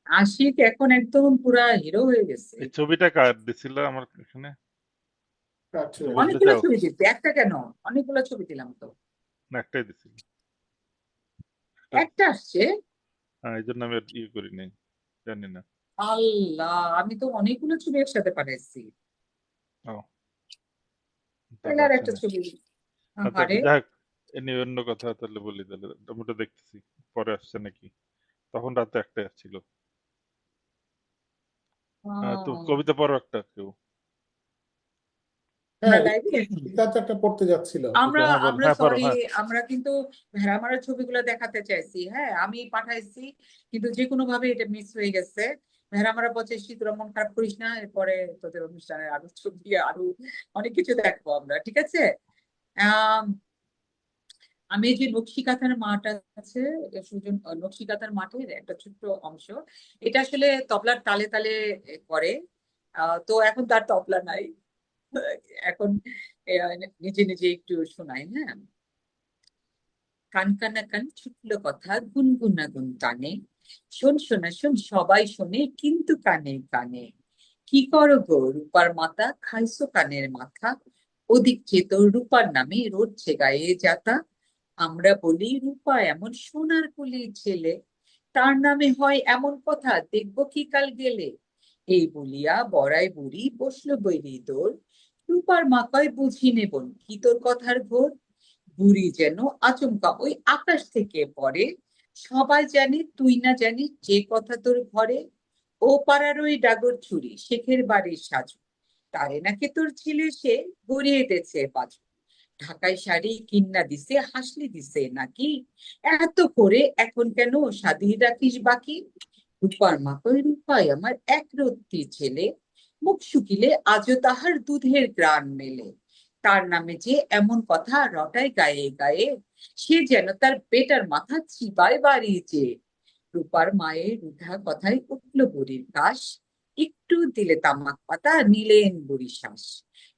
আশিক এখন একদম পুরা হিরো হয়ে গেছে। এই ছবিটা কার দিছিল আমার এখানে? আচ্ছা। বলতে অনেকগুলো চাও? ছবি দিচ্ছি, একটা কেন, অনেকগুলো ছবি দিলাম তো। না, একটাই দিছিল। একটা আসছে। হ্যাঁ, এই জন্য আমি আর ইয়ে করি নাই, জানি না। আল্লাহ, আমি তো অনেকগুলো ছবি একসাথে পাঠাইছি। ও, তাহলে তাহলে আর আসে একটা নাই। ছবি। আচ্ছা, আরে যাই হোক, এ নিয়ে অন্য কথা তাহলে বলি। তাহলে আমি ওটা দেখতেছি পরে আসছে নাকি। তখন রাতে একটাই আসছিল। তো কবিতা পড়ো একটা কেউ। হ্যাঁ, লাইভে রিতা তো একটা পড়তে যাচ্ছিল। আমরা হ্যাঁ বল, আমরা হ্যাঁ পারো, সরি, হ্যাঁ। আমরা কিন্তু ভেড়ামারার ছবিগুলো দেখাতে চাইছি, হ্যাঁ আমি পাঠাইছি, কিন্তু যে কোনো ভাবে এটা মিস হয়ে গেছে। ভেড়ামারা পঁচাশি, তোরা মন খারাপ করিস না, এরপরে তোদের অনুষ্ঠানের আরো ছবি, আরো অনেক কিছু দেখবো আমরা, ঠিক আছে? আহ আমি এই যে নকশিকাঁথার মাঠ আছে, সুজন নকশিকাঁথার মাঠের একটা ছোট্ট অংশ, এটা আসলে তবলার তালে তালে করে। তো এখন তার তবলা নাই, এখন আহ, নিজে নিজে একটু শোনাই, হ্যাঁ। কান কানা কান ছুটলো কথা, গুনগুনা গুন টানে, শোন শোনা শোন সবাই শোনে কিন্তু কানে কানে। কি করো গো রূপার মাতা, খাইছো কানের মাথা, ওদিক চেত রূপার নামে রটছে গায়ে যাতা। আমরা বলি রূপা এমন সোনার কলির ছেলে, তার নামে হয় এমন কথা, দেখবো কি কাল গেলে। এই বলিয়া বড়াই বুড়ি বসলো বৈরি দোর, রূপার মা কয় বুঝি নে বোন কি তোর কথার ঘোর। বুড়ি যেন আচমকা ওই আকাশ থেকে পড়ে, সবাই জানে তুই না জানিস যে কথা তোর ঘরে। ও পাড়ার ওই ডাগর ছুরি শেখের বাড়ির সাজু, তারে নাকি তোর ছেলে সে গড়িয়ে দিতেছে পাঁচু। ঢাকাই শাড়ি কিন্না দিছে হাসলি দিছে নাকি, এত করে এখন কেন স্বাধীন রাখিস বাকি। রূপার মা কই রূপাই আমার এক রত্তি ছেলে, মুখ শুকিলে আজও তাহার দুধের গ্রাণ মেলে। তার নামে যে এমন কথা রটায় গায়ে গায়ে, সে যেন তার বেটার মাথা চিবায় বাড়িয়েছে। রূপার মায়ের রুধা কথায় উঠল বুড়ির কাশ, একটু দিলে তামাক পাতা নিলেন বুড়ি শ্বাস।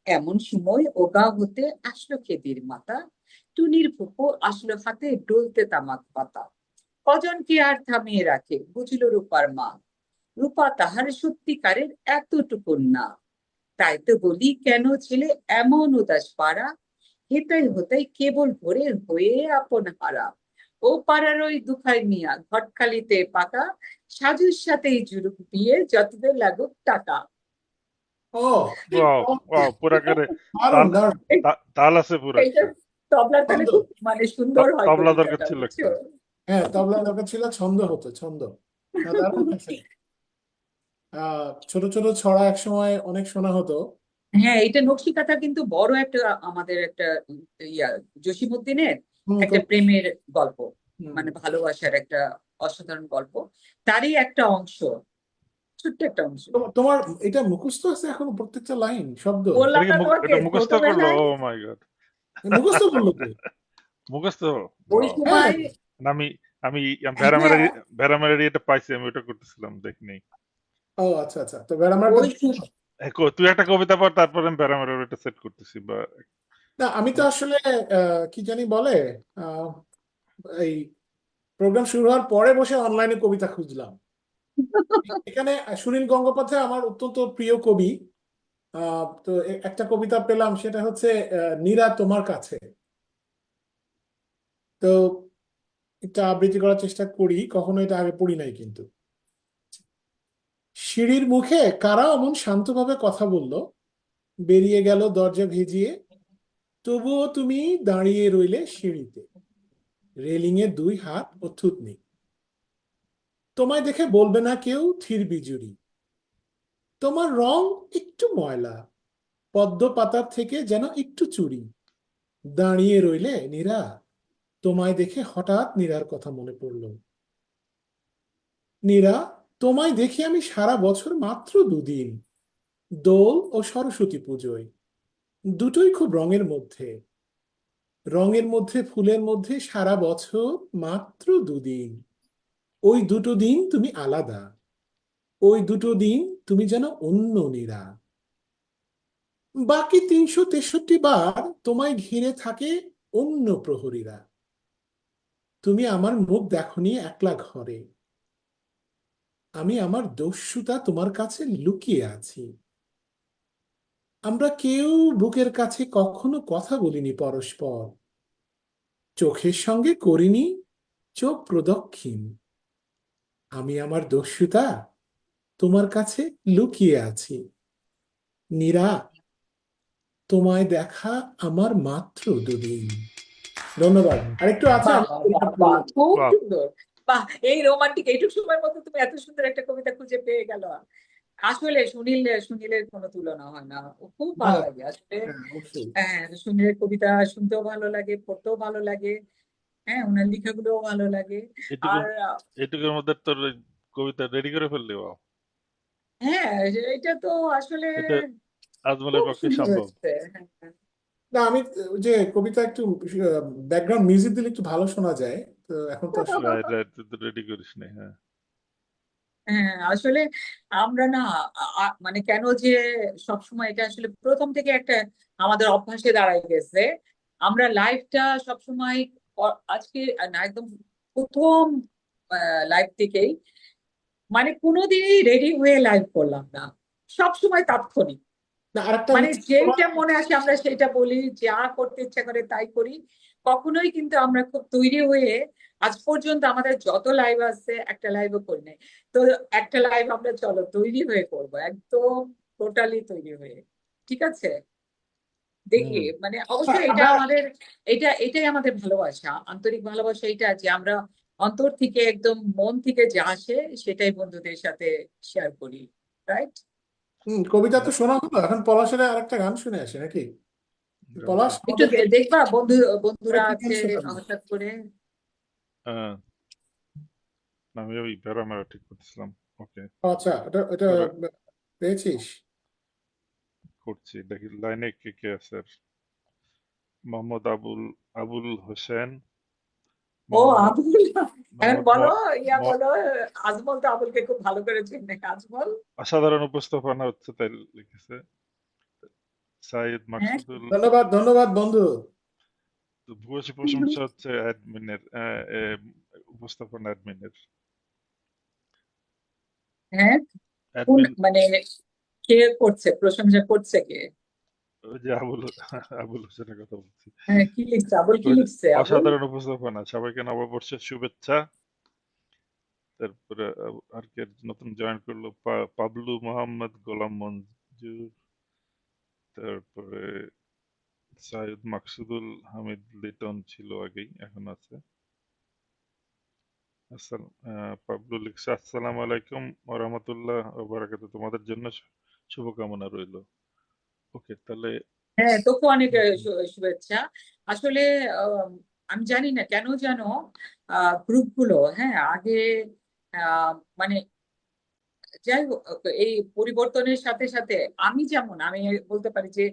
এমন সময় ওগা হতে আসলো খেদির মাতা, টুনির ফুপো আসলো হাতে ডলতে তামাক পাতা। কজন কি আর থামিয়ে রাখে বুঝল রূপার মা, রূপা তাহার সত্যিকারের এতটুকু না। তাই তো বলি কেন ছেলে এমন উদাস পাড়া, হেতাই হতাই কেবল ভোরের হয়ে আপন হারা। ও পাড়ার ওই দুখাই মিয়া ঘটকালিতে পাকা, সাজুর সাথেই জুড়ুক বিয়ে যতদের লাগুক টাকা। ও, ওয়াও, ওয়াও, পুরা করে দারুণ তাল, দারুণ। তাল আছে পুরা এইটা একটা। তবলার তালে ছন্দ। খুব মানে সুন্দর হয় তবলা দরকার কবিতাটা, ছিল বুঝছো? একটা। হ্যাঁ, তবলা দরকার ছিল, ছন্দ হতো, ছন্দ। না, দারুণ হয়েছে। ছোট ছোট ছড়া এক সময় অনেক শোনা হতো। হ্যাঁ, এটা নকশিকাঁথা কিন্তু বড় একটা আমাদের একটা ইয়া জসীমউদ্দিনের হুম, একটা প্রেমের গল্প, হুম। মানে ভালোবাসার একটা অসাধারণ গল্প, তারই একটা অংশ, ছোট্ট একটা অংশ। তোমার এটা মুখস্থ আছে এখন প্রত্যেকটা লাইন শব্দ? বললাম এটা কি না তোমাকে এটা মুখস্থ করলো? ছোটবেলায় ও মাই গড, মুখস্থ করলো কে? মুখস্থ! ওই ওয়াও। হ্যাঁ। সময়। না, আমি আমি হ্যাঁ, ভেড়ামারা এটা পাইছি, আমি ওটা করতেছিলাম, দেখিনি। ও আচ্ছা আচ্ছা, তো গ্রামারটা। ওই সময় তুই একটা কবিতা পড়, তারপরে আমি ভেড়ামারার এটা সেট করতেছি। বা না, আমি তো আসলে কি জানি বলে, আহ, এই প্রোগ্রাম শুরু হওয়ার পরে বসে অনলাইনে কবিতা খুঁজলাম। এখানে সুনীল গঙ্গোপাধ্যায় আমার অত্যন্ত প্রিয় কবি। তো একটা কবিতা পেলাম, সেটা হচ্ছে নীরা তোমার কাছে। তো এটা আবৃত্তি করার চেষ্টা করি, কখনো এটা আগে পড়ি নাই কিন্তু। সিঁড়ির মুখে কারা অমন শান্তভাবে কথা বলল, বেরিয়ে গেল দরজা ভেজিয়ে, তবুও তুমি দাঁড়িয়ে রইলে সিঁড়িতে, রেলিংয়ে দুই হাত ও থুতনি। তোমায় দেখে বলবে না কেউ থির বিজুরি, তোমার রং একটু ময়লা, পদ্ম পাতার থেকে যেন একটু চুরি। দাঁড়িয়ে রইলে নীরা, তোমায় দেখে হঠাৎ নীরার কথা মনে পড়ল। নীরা, তোমায় দেখি আমি সারা বছর মাত্র দুদিন, দোল ও সরস্বতী পুজোয়, দুটোই খুব রঙের মধ্যে। রঙের মধ্যে ফুলের মধ্যে সারা বছর মাত্র দুদিন। ওই দুটো দিন তুমি আলাদা, ওই দুটো দিন তুমি যেন অন্য নীরা। বাকি ৩৬৩ বার তোমায় ঘিরে থাকে অন্য প্রহরীরা। তুমি আমার মুখ দেখনি একলা ঘরে, আমি আমার দস্যুতা তোমার কাছে লুকিয়ে আছি। আমরা কেউ বুকের কাছে কখনো কথা বলিনি পরস্পর, চোখের সঙ্গে করিনি চোখ প্রদক্ষিণ। আমি আমার দস্যুতা তোমার কাছে লুকিয়ে আছি। নীরা, তোমায় দেখা আমার মাত্র দুদিন। ধন্যবাদ। আরেকটু আছে, বাহ আমি বাহ কবিতা বাহ বাহ, পড়লাম। খুব বাহ, সুন্দর। বাহ, এই রোমান্টিক এইটুকু সময়ের মধ্যে তুমি এত সুন্দর একটা কবিতা খুঁজে পেয়ে গেল। আসলে সুনীলের কোনো তুলনা হয় না, ও খুব ভালো বাহ, লাগে আসলে। হ্যাঁ অবশ্যই। হ্যাঁ, সুনীলের কবিতা শুনতেও ভালো লাগে, পড়তেও ভালো লাগে। হ্যাঁ, ওনার লেখাগুলোও ভালো লাগে। এটুকুর আর এটুকুর মধ্যে তোর ওই কবিতা রেডি করে ফেললি, বাহ। হ্যাঁ, এটা তো আসলে এটা আজমলের খুব পক্ষে সুন্দর সম্ভব। হচ্ছে। হ্যাঁ, হ্যাঁ। না, আমি ওই যে কবিতা একটু ব্যাকগ্রাউন্ড মিউজিক দিলে একটু ভালো শোনা যায়, তো এখন তো আসলে রাইট, রাইট, তুই তো রেডি করিস নি, হ্যাঁ। হ্যাঁ, আসলে আমরা না মানে কেন যে সবসময় এটা আসলে প্রথম থেকে একটা আমাদের অভ্যাসে দাঁড়ায় গেছে। আমরা লাইভটা সবসময় আজকে না, একদম প্রথম লাইভ থেকেই মানে কোনোদিনই রেডি হয়ে লাইভ করলাম না, সবসময় তাৎক্ষণিক। না, আরেকটা মানে হচ্ছে তোমার, যেটা মনে আসে আমরা সেটা বলি, যা করতে ইচ্ছা করে তাই করি। কখনোই কিন্তু আমরা খুব তৈরি হয়ে আজ পর্যন্ত আমাদের যত লাইভ আছে একটা লাইভও করি নাই। তো একটা লাইভ আমরা চলো তৈরি হয়ে করব, একদম টোটালি তৈরি হয়ে। ঠিক আছে, দেখি হুম। মানে অবশ্যই এটা আমরা আমাদের, এটাই আমাদের ভালোবাসা, আন্তরিক ভালোবাসা এটা, যে আমরা অন্তর থেকে একদম মন থেকে যা আসে সেটাই বন্ধুদের সাথে শেয়ার করি। রাইট। কবিতা তো শোনা হলো, এখন পলাশের আরেকটা গান শুনে আসে নাকি? পলাশ একটু আমাদেরকে দেখবা বন্ধুরা আরেকটি গান আছে শোনাবো। হঠাৎ করে। হ্যাঁ, আমি ওই প্যারামেরা ঠিক করতেছিলাম। ওকে, আচ্ছা, এটা এটা ওরা পেয়েছিস? করছি, দেখি লাইনে কে কে আছে। মোহাম্মদ আবুল আবুল হোসেন, ও মোহাম্মদ আবুল, এখন মোহাম্মদ বলো, ইয়া ম- বলো। আজমল তো আবুলকে খুব ভালো করে চিনে, আজমল। অসাধারণ উপস্থাপনা হচ্ছে তাই লিখেছে সাইদ হ্যাঁ, মাকসুদুল। ধন্যবাদ, ধন্যবাদ বন্ধু। তো ভূয়সী প্রশংসা হচ্ছে অ্যাডমিনের, উপস্থাপনা অ্যাডমিনের। হ্যাঁ, কোন অ্যাডমিন মানে কে করছে, প্রশংসা করছে কে? ওই যে আবুল আবুল হোসেনের কথা বলছি। হ্যাঁ, কি লিখছে আবুল, কি ওই যে লিখছে আবুল? অসাধারণ উপস্থাপনা, সবাইকে নববর্ষের শুভেচ্ছা। তারপরে আর কে নতুন জয়েন করলো, পাবলু মোহাম্মদ, গোলাম মঞ্জুর, তারপরে সাইদ মাকসুদুল হামিদ লিটন ছিল আগেই, এখন আছে। পাবলু লিখছে আসসালামু আলাইকুম ওয়া রাহমাতুল্লাহ ওয়া বারাকাতুহু, তোমাদের জন্য শুভকামনা রইলো। ওকে, তাহলে হ্যাঁ, তোকে অনেক শুভেচ্ছা। আসলে আম, আমি জানি না কেন জানো গ্রুপগুলো, হ্যাঁ আগে আহ, মানে যাই হোক, এই পরিবর্তনের সাথে সাথে আমি বলতে পারি যে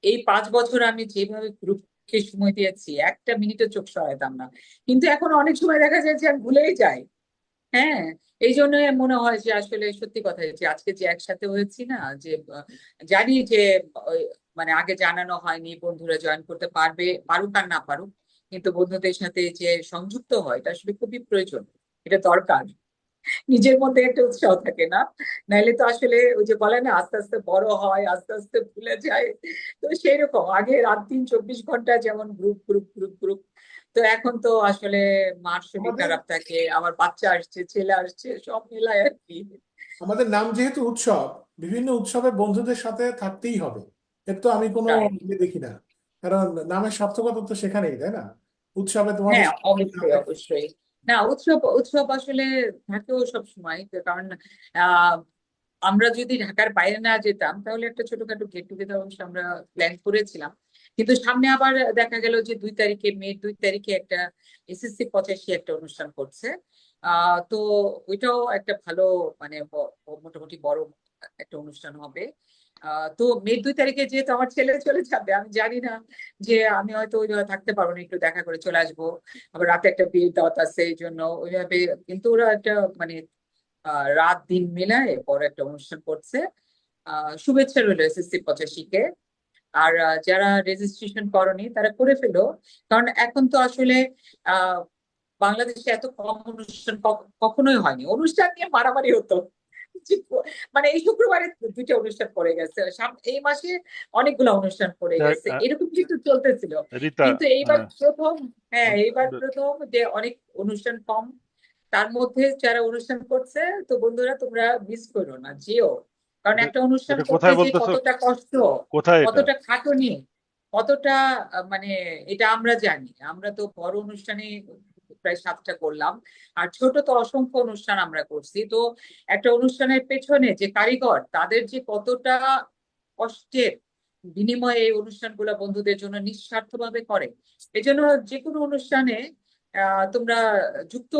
এই 5 বছর আমি যেভাবে গ্রুপকে সময় দিয়েছি, একটা মিনিটও চোখ সরাতাম না। কিন্তু এখন অনেক সময় দেখা যায় যে আমি ভুলেই যাই। হ্যাঁ, এই জন্য মনে হয় যে আসলে সত্যি কথা, যে আজকে যে একসাথে হয়েছি না, যে জানি যে ওই, মানে আগে জানানো হয়নি, বন্ধুরা জয়েন করতে পারবে, পারুক আর না পারুক, কিন্তু বন্ধুদের সাথে যে সংযুক্ত হয় এটা আসলে খুবই প্রয়োজন, এটা দরকার। নিজের মধ্যে একটা উৎসাহ থাকে না, নাইলে তো আসলে ওই যে বলে না আস্তে আস্তে বড় হয়, আস্তে আস্তে ভুলে যায়। তো সেই রকম আগে রাত দিন 24 ঘন্টা যেমন গ্রুপ গ্রুপ গ্রুপ গ্রুপ, তো এখন তো আসলে মার শরীর আমাদের খারাপ থাকে, আবার বাচ্চা আসছে, ছেলে আসছে, সব মিলায় আর কি। আমাদের নাম যেহেতু উৎসব, বিভিন্ন উৎসবে বন্ধুদের সাথে থাকতেই হবে। এর তো আমি কোনো Right. ইয়ে দেখি না, কারণ নামের সার্থকতা তো সেখানেই, তাই না? উৎসবে তোমাদের হ্যাঁ, সাথে না অবশ্যই থাকলে- অবশ্যই। না, উৎসব উৎসব আসলে থাকেও সব সময়, কারণ আহ আমরা যদি ঢাকার বাইরে না যেতাম তাহলে একটা ছোটখাটো গেট টুগেদার অবশ্য আমরা প্ল্যান করেছিলাম। কিন্তু সামনে আবার দেখা গেল যে 2 তারিখে, মে 2 তারিখে একটা SSC 85 একটা অনুষ্ঠান করছে। তো ওইটাও একটা ভালো মানে মোটামুটি বড় একটা অনুষ্ঠান হবে। তো মে 2 তারিখে যেহেতু আমার ছেলে চলে যাবে, আমি জানি না যে আমি হয়তো ওইভাবে থাকতে পারবো না, একটু দেখা করে চলে আসবো। আবার রাতে একটা বিয়ের দাওয়াত আছে, এই জন্য ওইভাবে, কিন্তু ওরা একটা মানে রাত দিন মিলায় বড় একটা অনুষ্ঠান করছে। শুভেচ্ছা রইলো SSC 85 কে। আর যারা রেজিস্ট্রেশন করনি তারা করে ফেলো, কারণ এখন তো আসলে আহ বাংলাদেশে এত কম অনুষ্ঠান কখনোই হয়নি, অনুষ্ঠান নিয়ে মারামারি হতো, মানে এই শুক্রবারে 2টা অনুষ্ঠান পড়ে গেছে, এই মাসে অনেকগুলো অনুষ্ঠান পড়ে যাক, গেছে, এরকম কিন্তু চলতেছিল। রিতা, কিন্তু এইবার প্রথম, হ্যাঁ এইবার আমাদের- প্রথম যে অনেক অনুষ্ঠান কম, তার মধ্যে যারা অনুষ্ঠান করছে, তো বন্ধুরা তোমরা মিস করো না, যেও, কারণ একটা অনুষ্ঠান এটা করতে কোথায় যে বলতেছো? কতটা কষ্ট, কোথায় এটা? কতটা খাটুনি, কতটা মানে এটা আমরা জানি। আমরা তো বড় অনুষ্ঠানে প্রায় 7টা করলাম, আর ছোট তো অসংখ্য অনুষ্ঠান আমরা করছি। তো একটা অনুষ্ঠানের পেছনে যে কারিগর, তাদের যে কতটা কষ্টের বিনিময়ে এই অনুষ্ঠানগুলো বন্ধুদের জন্য নিঃস্বার্থভাবে করে। এজন্য যে কোনো অনুষ্ঠানে তোমরা যুক্ত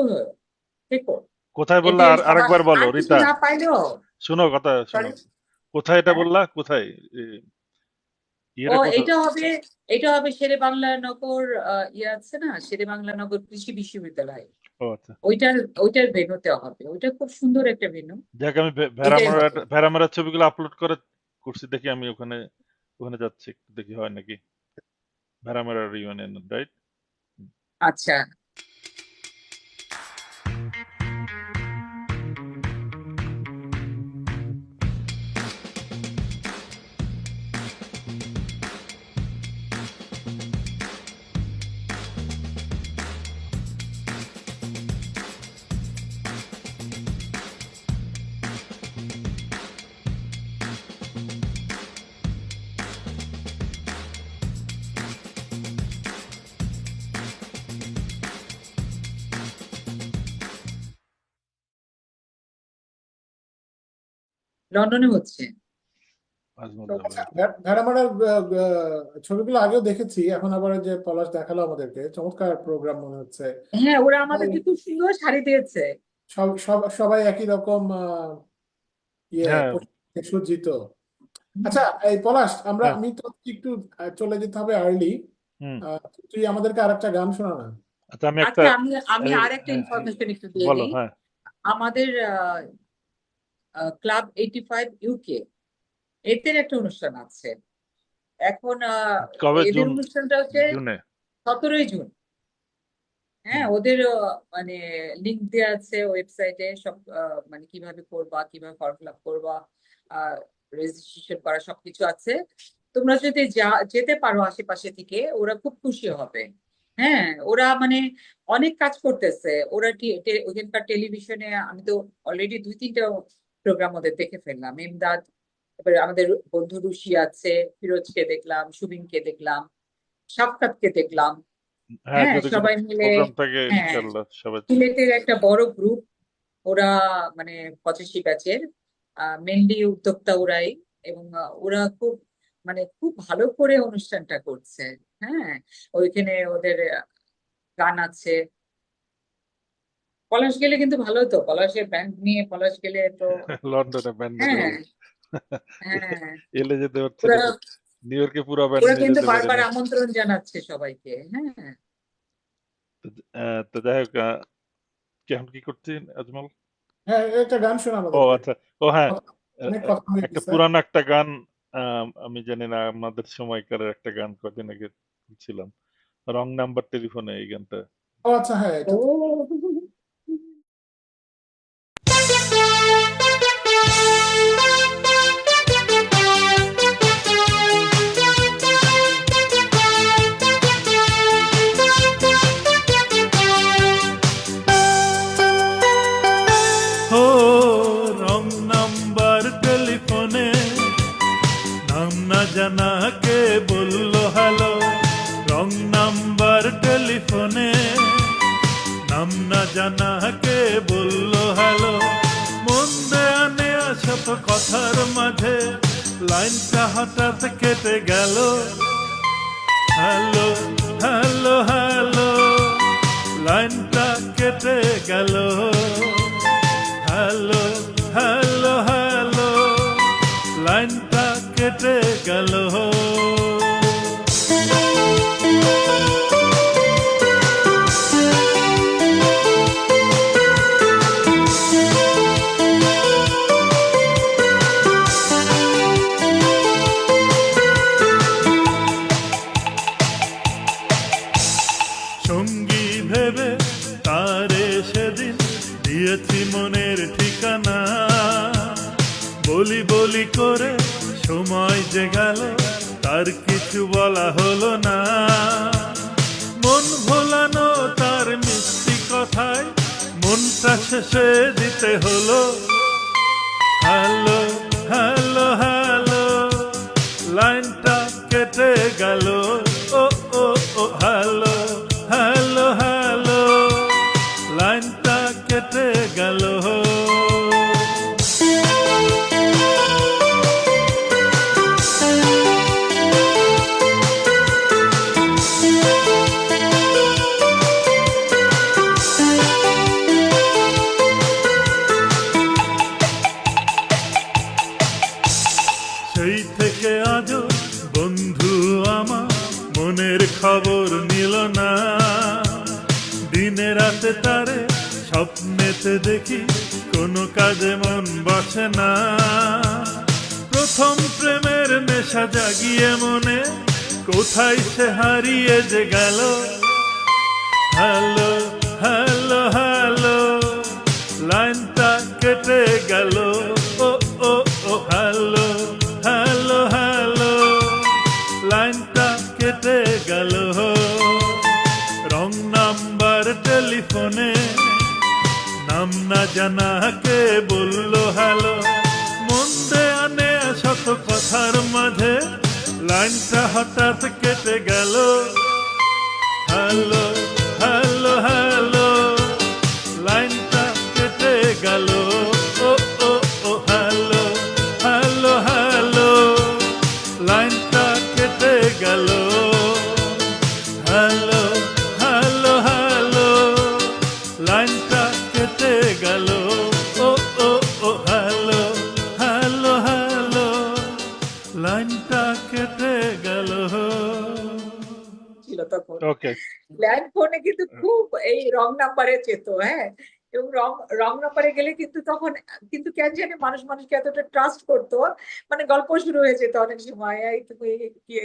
থেকো। কোথায় বললা? এতে আরেকবার বলো আর কিছু রিতা, না পাইলেও, শোনো কথা শোনো। sorry, কোথায় এটা হ্যাঁ? বললা? কোথায়? ও ইয়েটা কোথায়? এটা হবে শেরে বাংলা নগর, ইয়ে আছে না, শেরে বাংলা নগর কৃষি বিশ্ববিদ্যালয়, ও আচ্ছা, ওইটার ভেন্যুতে হবে। ওইটা খুব সুন্দর একটা ভেন্যু, যাক আমি ওইটাই হবে। ভেড়ামারার ছবিগুলো আপলোড করছি, দেখি আমি ওখানে যাচ্ছি, একটু দেখি হয় নাকি। ভেড়ামারার ইউনিয়ন, রাইট? আচ্ছা, লন্ডনে হচ্ছে। আজমল তো যাবে। আচ্ছা, ভেড়ামারার ছবিগুলো আগেও দেখেছি, এখন আবার যে পলাশ দেখালো আমাদেরকে, চমৎকার প্রোগ্রাম মনে হচ্ছে। হ্যাঁ, ওরা আমাদেরকে খুব সুন্দর শাড়ি দিয়েছে। সবাই একই রকম ইয়ে হ্যাঁ, পোশাকে সজ্জিত। আচ্ছা, এই পলাশ, হ্যাঁ, আমি তো একটু চলে যেতে হবে আর্লি। হুম। তুই আমাদেরকে আরেকটা গান শোনা না। আচ্ছা, আমি একটা আচ্ছা, আমি এই- আর একটা হ্যাঁ, ইনফরমেশন একটু দিয়ে বলো। নিই। হ্যাঁ, আমাদের ক্লাব 85 ইউকে, এদের একটা অনুষ্ঠান আছে এখন। কবে? এদের অনুষ্ঠানটা হচ্ছে জুনে? 17ই জুন। হ্যাঁ, হুম। ওদের মানে লিংক দেওয়া আছে ওয়েবসাইটে, সব মানে কিভাবে করবা, কিভাবে ফর্ম ফিল আপ করবা, রেজিস্ট্রেশন করা, সবকিছু আছে। তোমরা যদি যেতে পারো আশেপাশে থেকে, ওরা খুব খুশি হবে। হ্যাঁ, ওরা মানে অনেক কাজ করতেছে। ওরা ওখানকার টেলিভিশনে, আমি তো অলরেডি 2-3টা প্রোগ্রাম ওদের দেখে ফেললাম। ইমদাদ, তারপরে আমাদের বন্ধু রুশি আছে, ফিরোজকে দেখলাম, সুবিনকে দেখলাম, সাফকাতকে দেখলাম। হ্যাঁ, হ্যাঁ, যদি কোনো সবাই মিলে। প্রোগ্রাম থাকে হ্যাঁ, ইনশাল্লাহ সবাই। সিলেটের একটা বড় গ্রুপ, ওরা মানে 85 ব্যাচের, মেনলি উদ্যোক্তা ওরাই। এবং ওরা খুব মানে খুব ভালো করে অনুষ্ঠানটা করছে। হ্যাঁ, ওইখানে ওদের গান আছে। পলাশ গেলে কিন্তু ভালো হতো, পলাশের ব্যান্ড নিয়ে পলাশ গেলে তো। লন্ডনে ব্যান্ড নিয়ে হ্যাঁ, যাবো। হ্যাঁ, এলে যেতে পারছি ওরা না, নিউ ইয়র্কে পুরো ব্যান্ড ওরা নিয়ে কিন্তু যেতে বারবার পারিনি। আমন্ত্রণ জানাচ্ছে সবাইকে। হ্যাঁ, তো যাই হোক, এখন কি করছি আজমল? হ্যাঁ, একটা গান শোনা ও আমাদেরকে। আচ্ছা, ও হ্যাঁ, অনেক কথা হয়ে একটা গেছে। পুরানো একটা গান, আমি জানি না আমাদের সময়কার একটা গান কদিন আগে ছিলাম, রং নাম্বার টেলিফোনে, এই গানটা। ও আচ্ছা, হ্যাঁ, এটা ও ও রং নাম্বার টেলিফোনে নাম না জানা কে বললো হ্যালো। রং নাম্বার টেলিফোনে নাম না জানা কে বললো হ্যালো। মন দেয়া নেয়া শত কথার মাঝে লাইনটা হঠাৎ কেটে গেল। হ্যালো হ্যালো হ্যালো, লাইনটা কেটে গেল। হ্যালো হ্যালো হ্যালো, লাইনটা কেটে গেল। সঙ্গী ভেবে তারে সেদিন দিয়েছি মনের ঠিকানা। আর কিছু বলা হলো না, মন ভোলানো তার মিষ্টি কথায় মনটা শেষে দিতে হলো হ্যালো হ্যালো হ্যালো, লাইনটা কেটে গেল, ও ও ও হ্যালো হ্যালো হ্যালো, লাইনটা কেটে গেল। সেই থেকে আজও বন্ধু আমার মনের খবর নিল না, দিনে রাতে তারে স্বপ্নেতে দেখি কোনো কাজে মন বসে না। প্রথম প্রেমের নেশা জাগিয়ে মনে কোথায় সে হারিয়ে যে গেল, হ্যালো হ্যালো হ্যালো, লাইনটা কেটে গেল, ও ও ও হ্যালো হ্যালো হ্যালো, লাইনটা কেটে গেল। রং নাম্বার টেলিফোনে নাম না জানাকে বললো হ্যালো, মন দেয়ানে শত কথার মাঝে লাইনটা হঠাৎ কেটে গেল, হ্যালো হ্যালো হ্যালো, লাইনটা কেটে গেল, ও ও ও হ্যালো হ্যালো হ্যালো, লাইনটা কেটে গেল, হ্যালো হ্যালো হ্যালো, লাইনটা কেটে গেল, ও ও ও হ্যালো হ্যালো হ্যালো, লাইনটা কেটে গেল। ছিল তখন ওকে, ল্যান্ড ফোনে কিন্তু খুব এই রং নাম্বারে যেত, হ্যাঁ, এবং রং রং নাম্বারে গেলে কিন্তু তখন কিন্তু কেন জানি মানুষ মানুষকে এতটা ট্রাস্ট করতো, মানে গল্প শুরু হয়ে যেত অনেক সময়, এই তুমি কে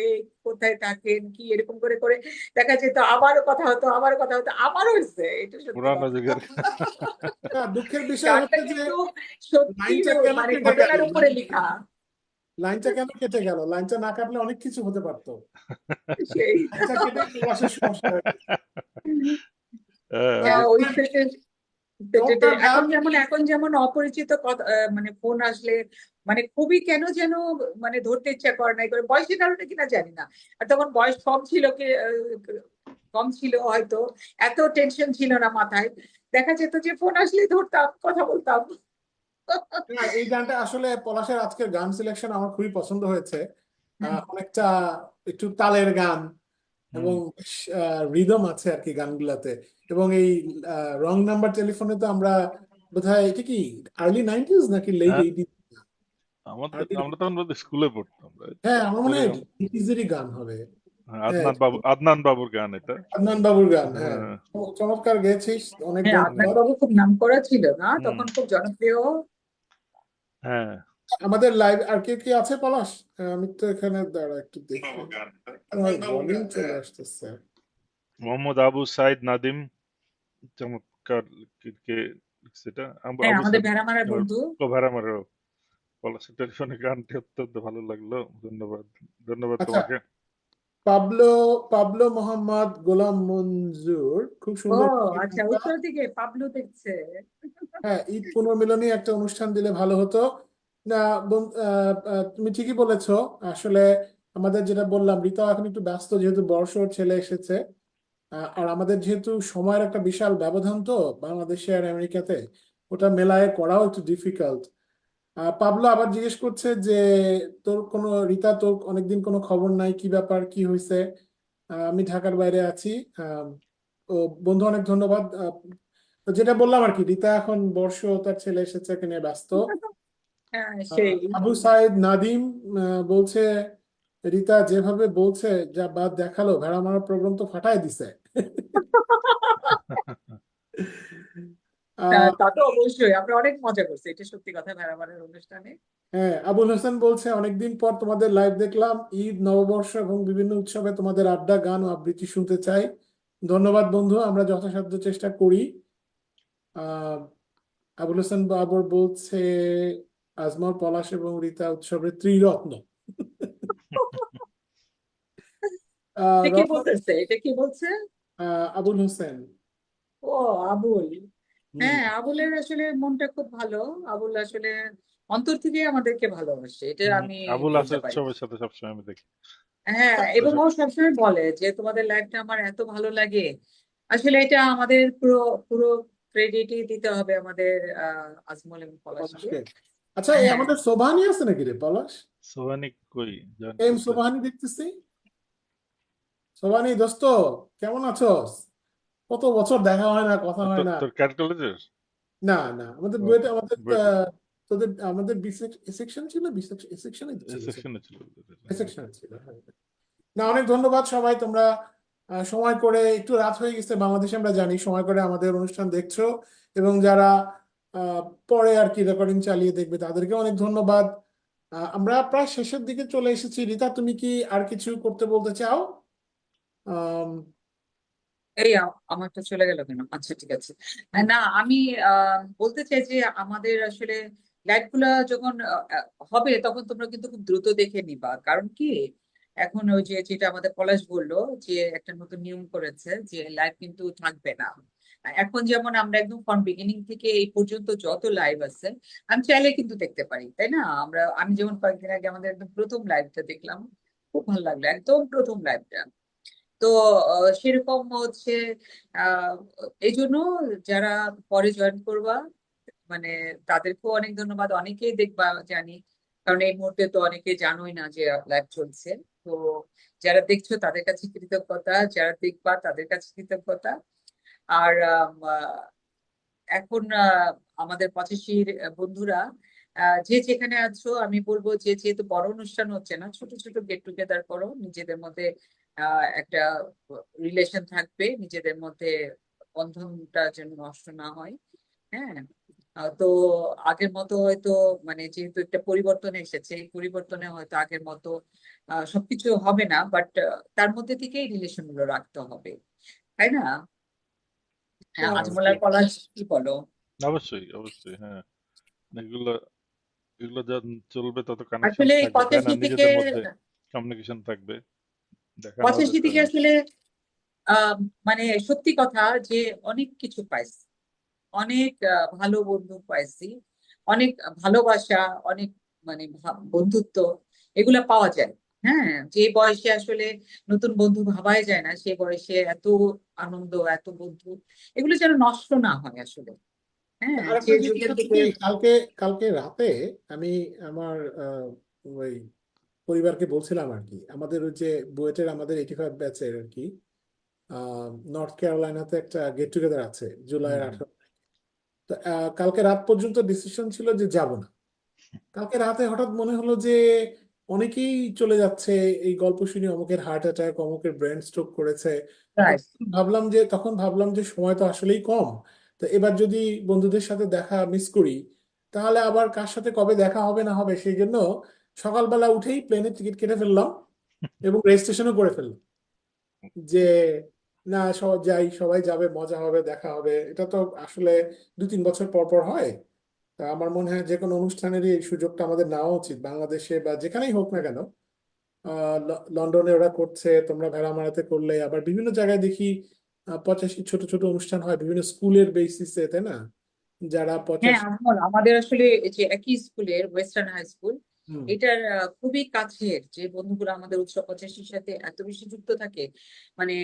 কোথায় থাকেন কি এরকম করে করে দেখা যেত, আবারও কথা হতো আবারও কথা হতো, আমারও হয়েছে, এটা সত্যি পুরানো কথা। যুগের দুঃখের বিষয় গানটা হচ্ছে যে কিন্তু সত্যি লাইনটা কেন মানে কেটে গেল, ঘটনার উপরে লেখা, লাইনটা কেন কেটে গেল, লাইনটা না কাটলে অনেক কিছু হতে পারতো। সেই লাইনটা কেটে প্রবাসের সমস্যা হয়ে গেছে। হ্যাঁ, ওই থেকে চমৎকার গান। এখন যেমন অপরিচিত কথা, মানে ফোন আসলে মানে খুবই কেন যেন মানে ধরতে ইচ্ছা করে না, করে বয়সের কারণে কিনা জানি না, আর তখন বয়স কম ছিল কি কম ছিল হয়তো, এত টেনশন ছিল না মাথায়, দেখা যেত যে ফোন আসলে ধরতাম কথা বলতাম। না, এই গানটা আসলে পলাশের আজকের গান সিলেকশন আমার খুবই পছন্দ হয়েছে। অনেকটা একটু তালের গান এবং রিদম আছে আর কি গানগুলাতে। এবং এই রং নাম্বার টেলিফোনে তো আমরা বোধহয় এটা কি আর্লি 90s নাকি লেট হ্যাঁ। 80s? আমরা তখন বোধহয় স্কুলে পড়তাম, right? হ্যাঁ, আমার মনে হয় এরকম। 80s এরই গান হবে। হ্যাঁ, আদনান বাবুর গান এটা। আদনান বাবুর গান, হ্যাঁ। হ্যাঁ। চমৎকার গেয়েছিস, অনেক হ্যাঁ, আদনান ধন্যবাদ। বাবু খুব নাম করা ছিল না হুম। তখন, খুব জনপ্রিয়। হ্যাঁ, আমাদের লাইভ আর কে কি আছে পলাশ? আমি তো এখানে দাঁড়া একটু দেখি, আমার ভলিউম চলে আসতেছে। মোহাম্মদ আবু সাইদ নাদিম, চমৎকার কে সেটা হ্যাঁ, আবু আমাদের সাইদ ভেড়ামারার বন্ধু। কভারামারও পলাশের টেলিফোনে গানটি অত্যন্ত ভালো লাগলো। ধন্যবাদ, ধন্যবাদ আচ্ছা, তোমাকে। পাবলো পাবলো মোহাম্মদ গোলাম মঞ্জুর খুব ও সুন্দর আচ্ছা, উত্তর দিকে পাবলু দেখছে। হ্যাঁ, ঈদ পুনর্মিলনী একটা অনুষ্ঠান দিলে ভালো হতো। না তুমি ঠিকই বলেছো। আসলে আমাদের যেটা বললাম, রিতা এখন একটু ব্যস্ত যেহেতু বর্ষর ছেলে এসেছে। আর আমাদের যেহেতু সময়ের একটা বিশাল ব্যবধান তো বাংলাদেশে আর আমেরিকাতে, ওটা মেলায় করাও একটু ডিফিকাল্ট। পাবলো আবার জিজ্ঞেস করছে যে তোর কোনো রিতা, তোর অনেকদিন কোনো খবর নাই, কি ব্যাপার, কি হয়েছে? আমি ঢাকার বাইরে আছি। ও বন্ধু, অনেক ধন্যবাদ। তো যেটা বললাম আর কি, রিতা এখন বর্ষ তার ছেলে এসেছে, একে নিয়ে ব্যস্ত। হ্যাঁ, সেই আবু সাইদ নাদিম বলছে রিতা যেভাবে বলছে, যা বাদ দেখালো, ভেড়া মারার প্রোগ্রাম তো ফাটায় দিছে। তা তো অবশ্যই আমরা অনেক মজা করছি, এটা সত্যি কথা, ভেড়ামারার অনুষ্ঠানে। হ্যাঁ, আবুল হোসেন বলছে অনেকদিন পর তোমাদের লাইভ দেখলাম, ঈদ, নববর্ষ এবং বিভিন্ন উৎসবে তোমাদের আড্ডা, গান ও আবৃত্তি শুনতে চাই। ধন্যবাদ বন্ধু, আমরা যথাসাধ্য চেষ্টা করি। আহ আবুল হোসেন বাবর বলছে আজমল, পলাশ এবং রিতা উৎসবের ত্রিরত্ন। আহ, এটা কে রহমান বলতেছে, এটা কে বলছে? আবুল হোসেন। ও, আবুল। হুম। হ্যাঁ, আবুলের আসলে মনটা খুব ভালো। আবুল আসলে অন্তর থেকে আমাদেরকে ভালোবাসে, এটা আমি আবুল বলতে আসর পারি। সবার সাথে সবসময় আমি দেখি। হ্যাঁ, এবং ও সবসময় বলে যে তোমাদের লাইফটা আমার এত ভালো লাগে। আসলে এটা আমাদের পুরো পুরো ক্রেডিটই দিতে হবে আমাদের আজমল এবং পলাশকে। পলাশকে। আচ্ছা, এই হ্যাঁ, আমাদের সোবহানি আছে নাকি রে পলাশ? সোহানি কই জয়েন এম করছে? সোবহানি দেখতেছি। সোবহানি দোস্ত, কেমন আছোস? কত বছর দেখা হয় না, কথা হয় না। তোর ক্যাট কলেজের? না না, আমাদের ও, বুয়েটে আমাদের বুয়েটে তোদের আমাদের বি সেকশন ছিল, বি সেকশনে এই ছিল, সেকশনে ছিল ওদের। সেকশনে ছিল, হ্যাঁ। না, অনেক ধন্যবাদ সবাই, তোমরা সময় করে, একটু রাত হয়ে গেছে বাংলাদেশে আমরা জানি, সময় করে আমাদের অনুষ্ঠান দেখছো, এবং যারা আহ, পরে আর কি রেকর্ডিং চালিয়ে দেখবে তাদেরকে অনেক ধন্যবাদ। আমরা প্রায় শেষের দিকে চলে এসেছি। রিতা, তুমি কি আর কিছু করতে বলতে চাও? আম, এই আমারটা চলে গেল কেন? আচ্ছা, ঠিক আছে। না, আমি বলতে চাই যে আমাদের আসলে লাইভ গুলা যখন হবে তখন তোমরা কিন্তু খুব দ্রুত দেখে নিবা, কারণ কি এখন ওই যে যেটা আমাদের পলাশ বললো যে একটা নতুন নিয়ম করেছে যে লাইভ কিন্তু থাকবে না। এখন যেমন আমরা একদম ফ্রম বিগিনিং থেকে এই পর্যন্ত যত লাইভ আছে আমি চাইলে কিন্তু দেখতে পারি, তাই না? আমি যেমন কয়েকদিন আগে আমাদের একদম প্রথম লাইভটা দেখলাম, খুব ভালো লাগলো, একদম প্রথম লাইভটা। তো সেরকম হচ্ছে আহ এই জন্য যারা পরে জয়েন করবা, মানে তাদেরকেও অনেক ধন্যবাদ। অনেকেই দেখবা জানি, কারণ এই মুহূর্তে তো অনেকে জানোই না যে লাইভ চলছে। তো যারা দেখছো তাদের কাছে কৃতজ্ঞতা, যারা দেখবা তাদের কাছে কৃতজ্ঞতা। আর এখন আমাদের 85 বন্ধুরা যে যেখানে আছো, আমি বলবো যে যেহেতু বড় অনুষ্ঠান হচ্ছে না, ছোট ছোট গেট টুগেদার করো নিজেদের মধ্যে। একটা রিলেশন থাকবে নিজেদের মধ্যে, বন্ধনটা যেন নষ্ট না হয়। হ্যাঁ, তো আগের মতো হয়তো, মানে যেহেতু একটা পরিবর্তন এসেছে, এই পরিবর্তনে হয়তো আগের মতো সবকিছু হবে না, বাট তার মধ্যে থেকেই রিলেশন গুলো রাখতে হবে, তাই না? হ্যাঁ, হ্যাঁ, আজমল আর অবশ্যই পলাশ কি বলো? অবশ্যই অবশ্যই, হ্যাঁ। এগুলো এগুলো যত চলবে তত কানেকশন আসলে এই থাকবে, তাই না? 85 থেকে, নিজেদের মধ্যে কমিউনিকেশন থাকবে, দেখানো হবে 85 তাই থেকে না? আসলে মানে সত্যি কথা যে অনেক কিছু পাইছি, অনেক ভালো বন্ধু পাইছি, অনেক ভালোবাসা, অনেক মানে বন্ধুত্ব, এগুলা পাওয়া যায়। হ্যাঁ, যে বয়সে আসলে নতুন বন্ধু ভাবাই যায় না, সে বয়সে এত আনন্দ, এত বন্ধু, এগুলো যেন নষ্ট না হয় আসলে। হ্যাঁ, যে আরেকটা জিনিস যুগের হচ্ছে দিকে। কি, কালকে কালকে রাতে আমি আমার ওই পরিবারকে বলছিলাম আর কি, আমাদের ওই যে বুয়েটের আমাদের 85 ব্যাচের আর কি, নর্থ ক্যারোলাইনাতে একটা গেট টুগেদার আছে হুম, জুলাইয়ের হুম। 18। তো কালকে রাত পর্যন্ত ডিসিশন ছিল যে যাব না। কালকে রাতে হঠাৎ মনে হলো যে অনেকেই চলে যাচ্ছে, এই গল্প শুনি অমুকের হার্ট অ্যাটাক, অমুকের ব্রেন স্ট্রোক করেছে। তো প্রায় তখন ভাবলাম যে সময় তো আসলেই কম। তো এবার যদি বন্ধুদের সাথে দেখা মিস করি, তাহলে আবার কার সাথে কবে দেখা হবে না হবে, সেই জন্য সকালবেলা উঠেই প্লেনের টিকিট কেটে ফেললাম এবং রেজিস্ট্রেশনও করে ফেললাম যে না, সবাই যাই, সবাই যাবে, মজা হবে, দেখা হবে। এটা তো আসলে 2-3 বছর পর পর হয়। তা আমার মনে হয় যে কোনো অনুষ্ঠানেরই এই সুযোগটা আমাদের নেওয়া উচিত, বাংলাদেশে বা যেখানেই হোক না কেন। লন্ডনে ওরা করছে, তোমরা ভেড়ামারাতে করলে, আবার বিভিন্ন জায়গায় দেখি 85 ছোট ছোট অনুষ্ঠান হয় বিভিন্ন স্কুলের বেসিসে, তাই না? যারা হ্যাঁ, 85। আমাদের আসলে এই যে একই স্কুলের ওয়েস্টার্ন হাই স্কুল, হুম। এটার খুবই কাছের যে বন্ধুগুলো আমাদের 85 সাথে এত বেশি যুক্ত থাকে, মানে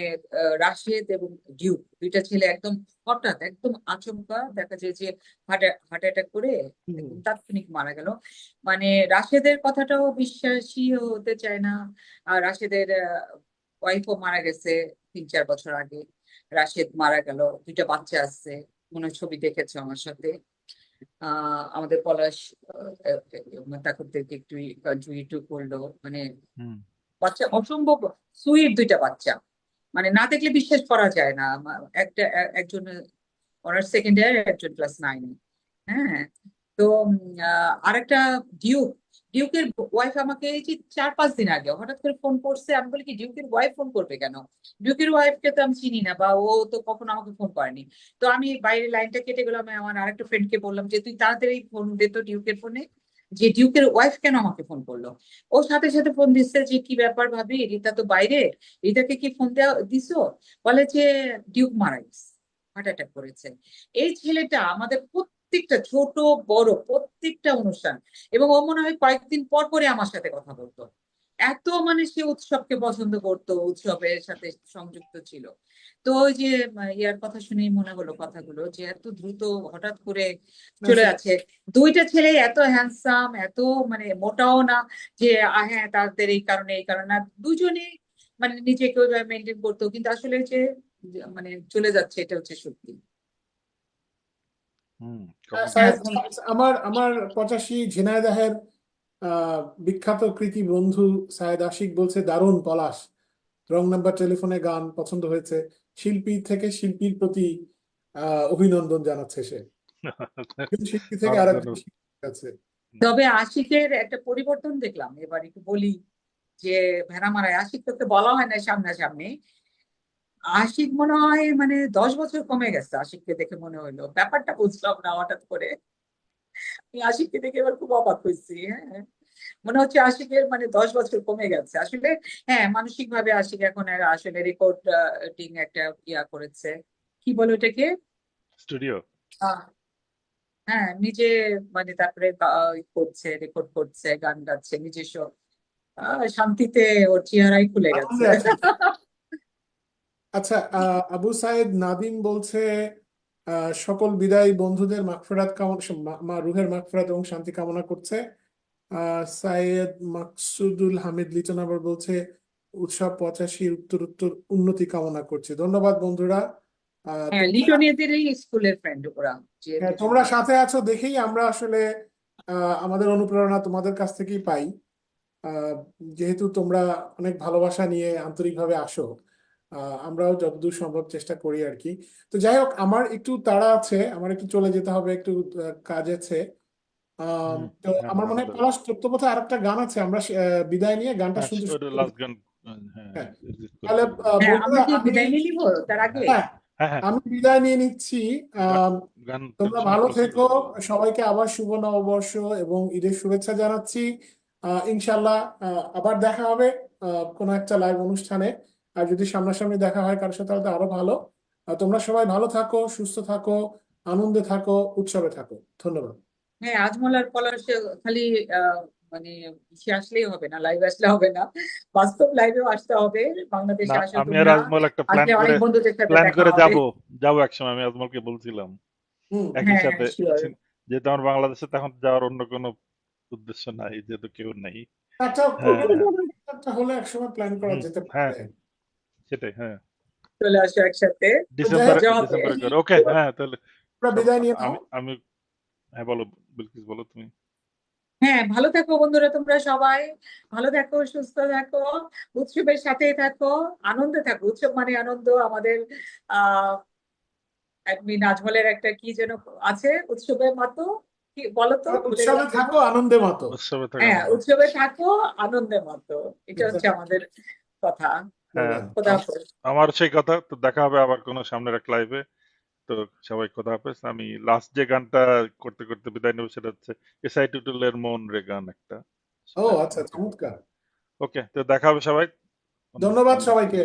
রাশেদ এবং ডিউক, দুইটা ছেলে একদম হঠাৎ একদম আচমকা দেখা যায় যে হার্ট হার্ট অ্যাটাক করে হুম। একদম তাৎক্ষণিক মারা গেল। মানে রাশেদের কথাটাও বিশ্বাসই হতে চায় না। আর রাশেদের ওয়াইফও মারা গেছে 3-4 বছর আগে। রাশেদ মারা গেল, দুইটা বাচ্চা আছে, মনে হয় ছবি দেখেছো আমার সাথে। আমাদের পলাশ তাদেরকে একটু জুইটু করলো, মানে হুম। বাচ্চা অসম্ভব সুইট দুইটা বাচ্চা, মানে না দেখলে বিশ্বাস করা যায় না। একজন অনার্স সেকেন্ড ইয়ার, একজন ক্লাস 9। হ্যাঁ, তো আরেকটা ডিউক, ডিউকের ওয়াইফ আমাকে এই যে 4-5 দিন আগে হঠাৎ করে ফোন করছে। আমি বলি কি, ডিউকের ওয়াইফ ফোন করবে কেন? ডিউকের ওয়াইফকে তো আমি চিনি না, বা ও তো কখনো আমাকে ফোন করেনি। তো আমি বাইরে লাইনটা কেটে গেলাম, আমি আমার আরেকটা ফ্রেন্ডকে বললাম যে তুই তাড়াতাড়ি ফোন দে তো ডিউকের ফোনে। যে ডিউকের ওয়াইফ কেন আমাকে ফোন করলো। ও সাথে সাথে ফোন দিচ্ছে যে কি ব্যাপার ভাবি, রিতা তো বাইরে, রিতাকে কি ফোন দেওয়া দিছো? বলে যে ডিউক মারা গেছে, হার্ট অ্যাটাক করেছে। এই ছেলেটা আমাদের প্রত্যেকটা ছোট বড় প্রত্যেকটা অনুষ্ঠান, এবং ও মনে হয় কয়েকদিন পর পরে আমার সাথে কথা বলতো। এত মানে সে উৎসবকে পছন্দ করতো, উৎসবের সাথে সংযুক্ত ছিল। তো ওই যে ইয়ার কথা শুনেই মনে হলো কথাগুলো, যে এত দ্রুত হঠাৎ করে চলে যাচ্ছে। দুইটা ছেলে এত হ্যান্ডসাম, এত মানে মোটাও না যে হ্যাঁ তাদের এই কারণে এই কারণে না, দুজনেই মানে নিজেকে ওইভাবে মেনটেন করতো, কিন্তু আসলে যে মানে চলে যাচ্ছে এটা হচ্ছে সত্যি। হুম সায়েদ, এখন আমার আমার 85 ঝিনাইদহের বিখ্যাত কৃতি বন্ধু সায়েদ আশিক বলছে, দারুণ পলাশ, রং নাম্বার টেলিফোনে গান পছন্দ হয়েছে, শিল্পী থেকে শিল্পীর প্রতি অভিনন্দন জানাচ্ছে সে, একজন শিল্পী থেকে অনেক আরেকজন ধন্যবাদ। শিল্পীর কাছে। তবে আশিকের একটা পরিবর্তন দেখলাম, এবার একটু বলি যে ভেড়া মারায় আশিক তোকে বলা হয় না সামনাসামনি, আশিক মনে হয় মানে 10 বছর কমে গেছে। আশিককে দেখে মনে হলো, ব্যাপারটা বুঝলাম না হঠাৎ করে। আমি আশিককে দেখে এবার খুব অবাক হয়েছি। হ্যাঁ, মনে হচ্ছে আশিকের মানে 10 বছর কমে গেছে আসলে। হ্যাঁ, মানসিক ভাবে আশিক এখন আসলে রেকর্ডিং একটা ইয়া করেছে, কি বলে ওটাকে, স্টুডিও। আহ, হ্যাঁ নিজে মানে তারপরে করছে, রেকর্ড করছে, গান গাচ্ছে নিজস্ব। শান্তিতে ওর চেহারাই খুলে গেছে। আনন্দে আছে। আচ্ছা, আবু সাইদ নাদিম বলছে সকল বিদায়ী বন্ধুদের মাগফিরাত মা রুহের মাগফিরাত এবং শান্তি কামনা করছে। সাইয়েদ মাকসুদুল হামিদ লিটন আবার বলছে উৎসব 85 উত্তর উন্নতি কামনা করছে। ধন্যবাদ বন্ধুরা। হ্যাঁ, তোমরা লিটনিয়াদেরই স্কুলের ফ্রেন্ড ওরা, যে হ্যাঁ, দুজন তোমরা ভাই। সাথে আছো দেখেই আমরা আসলে আমাদের অনুপ্রেরণা তোমাদের কাছ থেকেই পাই। আহ, যেহেতু তোমরা অনেক ভালোবাসা নিয়ে আন্তরিকভাবে আসো, আমরাও যতদূর সম্ভব চেষ্টা করি আর কি। তো যাই হোক, আমার একটু তাড়া আছে, আমার একটু চলে যেতে হবে, একটু কাজ আছে। তো হ্যাঁ আমার মনে হয় পলাশ তত্ত্বপথে আরেকটা গান আছে, আমরা বিদায় নিয়ে গানটা হ্যাঁ শুনতে ওটা শুনতে লাস্ট গান। হ্যাঁ হ্যাঁ, exit করে তাহলে ফেলবো। হ্যাঁ, আমরা বন্ধুরা কি আমি বিদায় নিয়ে নিবো তার আগে? হ্যাঁ হ্যাঁ হ্যাঁ আমি বিদায় নিয়ে নিচ্ছি। গান আহ গান তোমরা শুনে ভালো close থেকো, করে ফেলবো। সবাইকে আবার শুভ নববর্ষ এবং ঈদের শুভেচ্ছা জানাচ্ছি। ইনশাল্লাহ আবার দেখা হবে কোনো একটা লাইভ অনুষ্ঠানে। আর যদি সামনাসামনি দেখা হয় কারোর সাথে, তাহলে তো আরো ভালো। তোমরা সবাই ভালো থাকো, সুস্থ থাকো, আনন্দে থাকো, উৎসবে থাকো। ধন্যবাদ। হ্যাঁ, আজমল আর পলাশ খালি মানে ইসে আসলেই হবে না, লাইভ আসলে হবে না, বাস্তব লাইভেও আসতে হবে। না বাংলাদেশে আসো আমি আর তোমরা, আজমল একটা আসলে অনেক বন্ধুদের সাথে দেখা হবে। যাবো একসময়। আমি আজমলকে বলছিলাম হুম একই হ্যাঁ, সাথে শিওর। যেহেতু আমার বাংলাদেশে তখন যাওয়ার অন্য কোনো উদ্দেশ্য নাই, যেহেতু কেউ নাই। একটা হ্যাঁ হ্যাঁ একটা হলে একসময় প্ল্যান করা যেতে হ্যাঁ পারে। সেটাই। হ্যাঁ চলে আসো একসাথে, তো যাই হোক, মজা হবে। ডিসেম্বরে করে। ওকে হ্যাঁ তাহলে তোমরা সব বিদায় নিয়ে নাও। আমি হ্যাঁ বলো বিলকিস, বলো তুমি। হ্যাঁ, ভালো থাকো বন্ধুরা, তোমরা সবাই ভালো থাকো, সুস্থ থাকো, উৎসবের সাথেই থাকো, আনন্দে থাকো। উৎসব মানে আনন্দ। আমাদের আহ অ্যাডমিন আজমলের একটা কি যেন আছে, উৎসবের মতো, কি বলো তো, ভুলে উৎসবে গেলাম যেন। থাকো, আনন্দে মতো। উৎসবে থাকা হ্যাঁ, আনন্দ। উৎসবে থাকো, আনন্দের মতো, এটা হচ্ছে আমাদের কথা। হ্যাঁ খোদা হাফেজ। আমার সেই কথা। তো দেখা হবে আবার কোনো সামনের এক লাইভে। তো সবাই খোদা হাফেজ। আমি লাস্ট যে গানটা করতে করতে বিদায় নেব সেটা হচ্ছে এসআই টুটুলের মন রে গান একটা, ও সেটা আচ্ছা, চমৎকার। ওকে। তো দেখা হবে সবাই। ধন্যবাদ সবাইকে।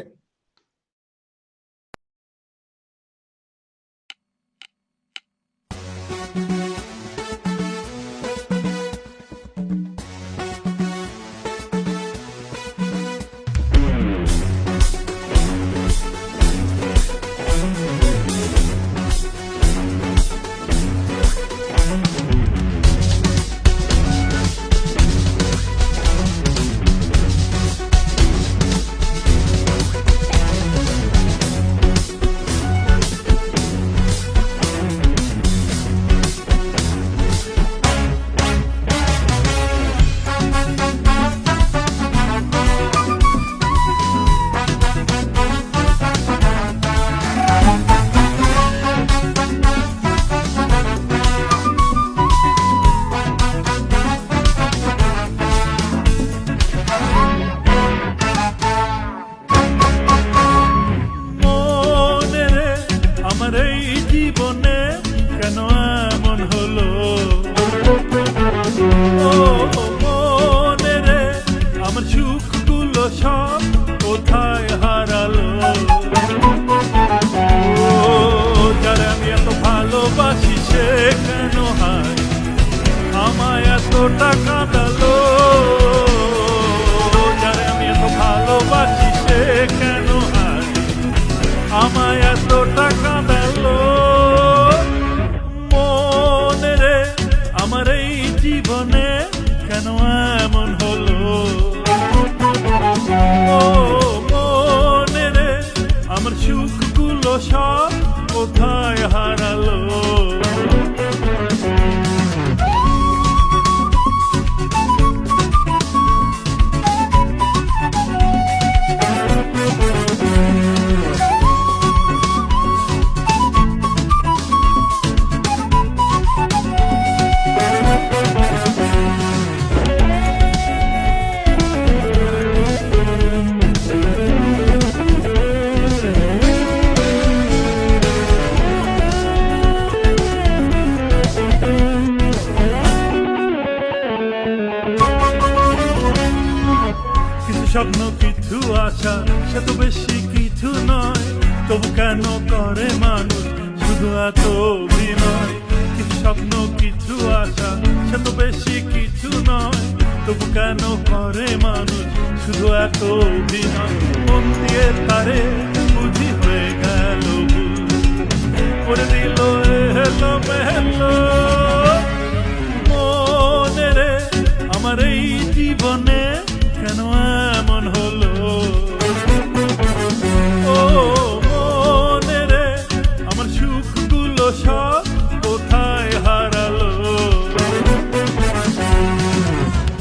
আমায় এতটা কাঁদালো মনে রে আমার এই জীবনে কেন এমন হলো ও মনে রে আমার সুখগুলো সব কোথায় হারালো কিছু স্বপ্ন কিছু আশা সে তো বেশি কিছু নয় তবু কেন করে মানুষ শুধু এত অভিনয় কিছু স্বপ্ন কিছু আশা সে তো বেশি কিছু নয় তবু কেন করে মানুষ শুধু এত অভিনয় মন দিয়ে তারে বুঝি হয়ে গেল ভুল করে দিল এলো মেলো মনে রে আমার এই জীবনে কেন এমন হলো ও মনে রে আমার সুখগুলো সব কোথায় হারালো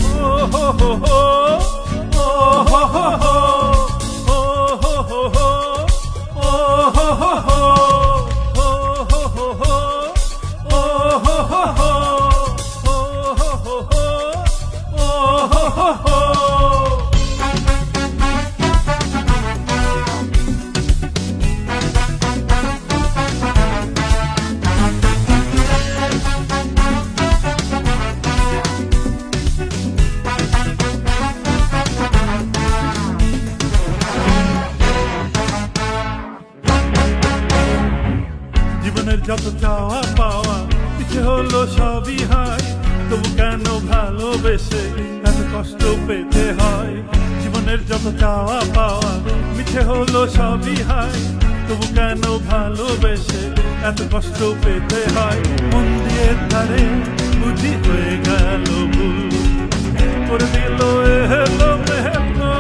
ও হো হো হো ও হো হো হো ও হো হো হো ও হো হো হো ও হো হো হো ও হো হো হো ও হো হো হো জীবনের যত চাওয়া পাওয়া ইচ্ছে হলো সবই হয় তবু কেন ভালোবেসে এত কষ্ট পেতে হয় জীবনের যত চাওয়া পাওয়া মিছে হলো সবই হয় তবু কেন ভালোবেসে এত কষ্ট পেতে হয় মন দিয়ে ধারে বুঝি হয়ে গেল ভুল করে দিল এলো মেহলো